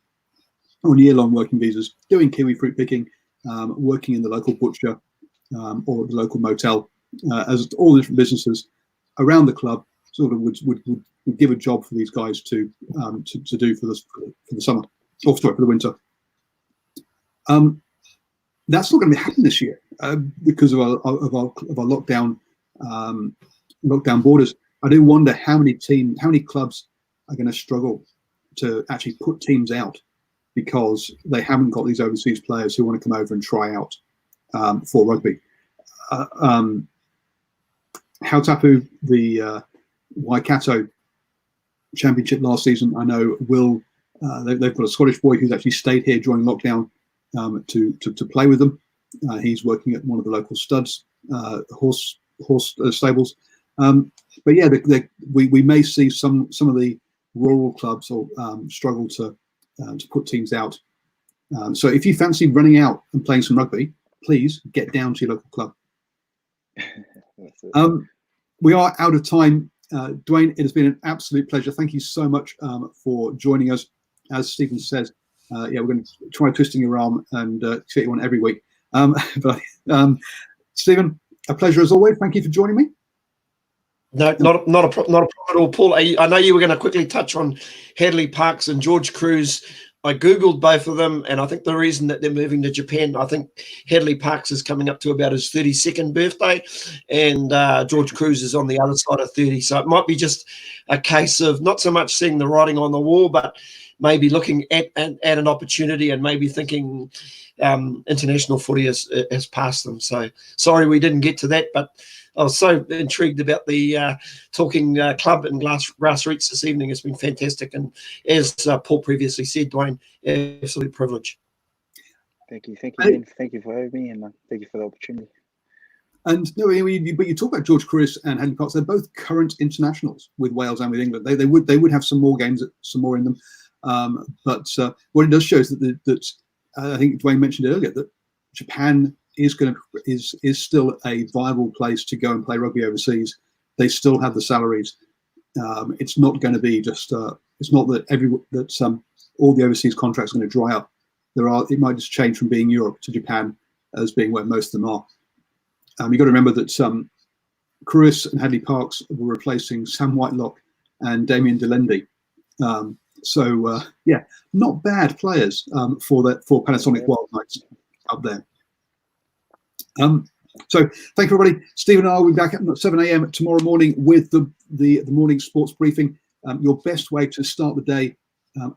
year-long working visas, doing kiwi fruit picking, working in the local butcher or the local motel, as all the different businesses around the club sort of would give a job for these guys to do for the summer, or sorry, for the winter. That's not going to be happening this year because of our lockdown borders. I do wonder how many clubs are going to struggle to actually put teams out because they haven't got these overseas players who want to come over and try out for rugby. Hautapu, the Waikato Championship last season, I know they've got a Scottish boy who's actually stayed here during lockdown to play with them. He's working at one of the local studs horse stables. But yeah, we may see some of the rural clubs or struggle to put teams out. So if you fancy running out and playing some rugby, please get down to your local club. We are out of time. Dwayne, it has been an absolute pleasure. Thank you so much for joining us. As Stephen says, we're going to try twisting your arm and get you on every week. But Stephen, a pleasure as always. Thank you for joining me. No, not a problem at all, Paul. I know you were going to quickly touch on Hadley Parkes and George Cruz. I Googled both of them, and I think the reason that they're moving to Japan, I think Hadley Parkes is coming up to about his 32nd birthday, and George Cruz is on the other side of 30. So it might be just a case of not so much seeing the writing on the wall, but maybe looking at an opportunity and maybe thinking international footy has passed them. So sorry we didn't get to that, but I was so intrigued about the talking club and grassroots this evening. It's been fantastic. And as Paul previously said, Dwayne, absolute privilege. Thank you. Ben. Thank you for having me, and thank you for the opportunity. And no, but you talk about George Cruz and Hadley Parkes. They're both current internationals with Wales and with England. They would have some more games, some more in them. But what it does show is that I think Dwayne mentioned earlier that Japan is still a viable place to go and play rugby overseas. They still have the salaries. It's not going to be just. It's not that all the overseas contracts are going to dry up. It might just change from being Europe to Japan as being where most of them are. You've got to remember that Cruz and Hadley Parkes were replacing Sam Whitelock and Damien Delendy. So not bad players for Panasonic Wild Knights up there. So thank you, everybody. Stephen and I will be back at 7 a.m. tomorrow morning with the morning sports briefing. Your best way to start the day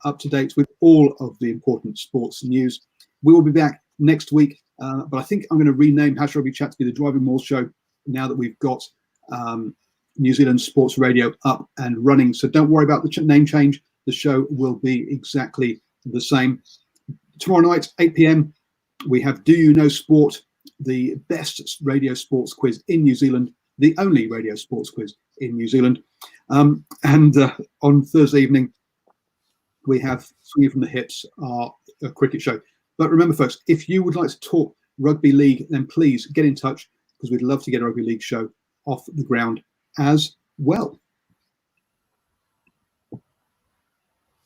up to date with all of the important sports news. We will be back next week, but I think I'm going to rename Hash Rugby Chat to be the Driving Maul Show now that we've got New Zealand Sports Radio up and running. So don't worry about the name change. The show will be exactly the same. Tomorrow night, 8 p.m, we have Do You Know Sport, the best radio sports quiz in New Zealand, the only radio sports quiz in New Zealand. And on Thursday evening, we have Swinging from the Hips, our cricket show. But remember, folks, if you would like to talk rugby league, then please get in touch because we'd love to get a rugby league show off the ground as well.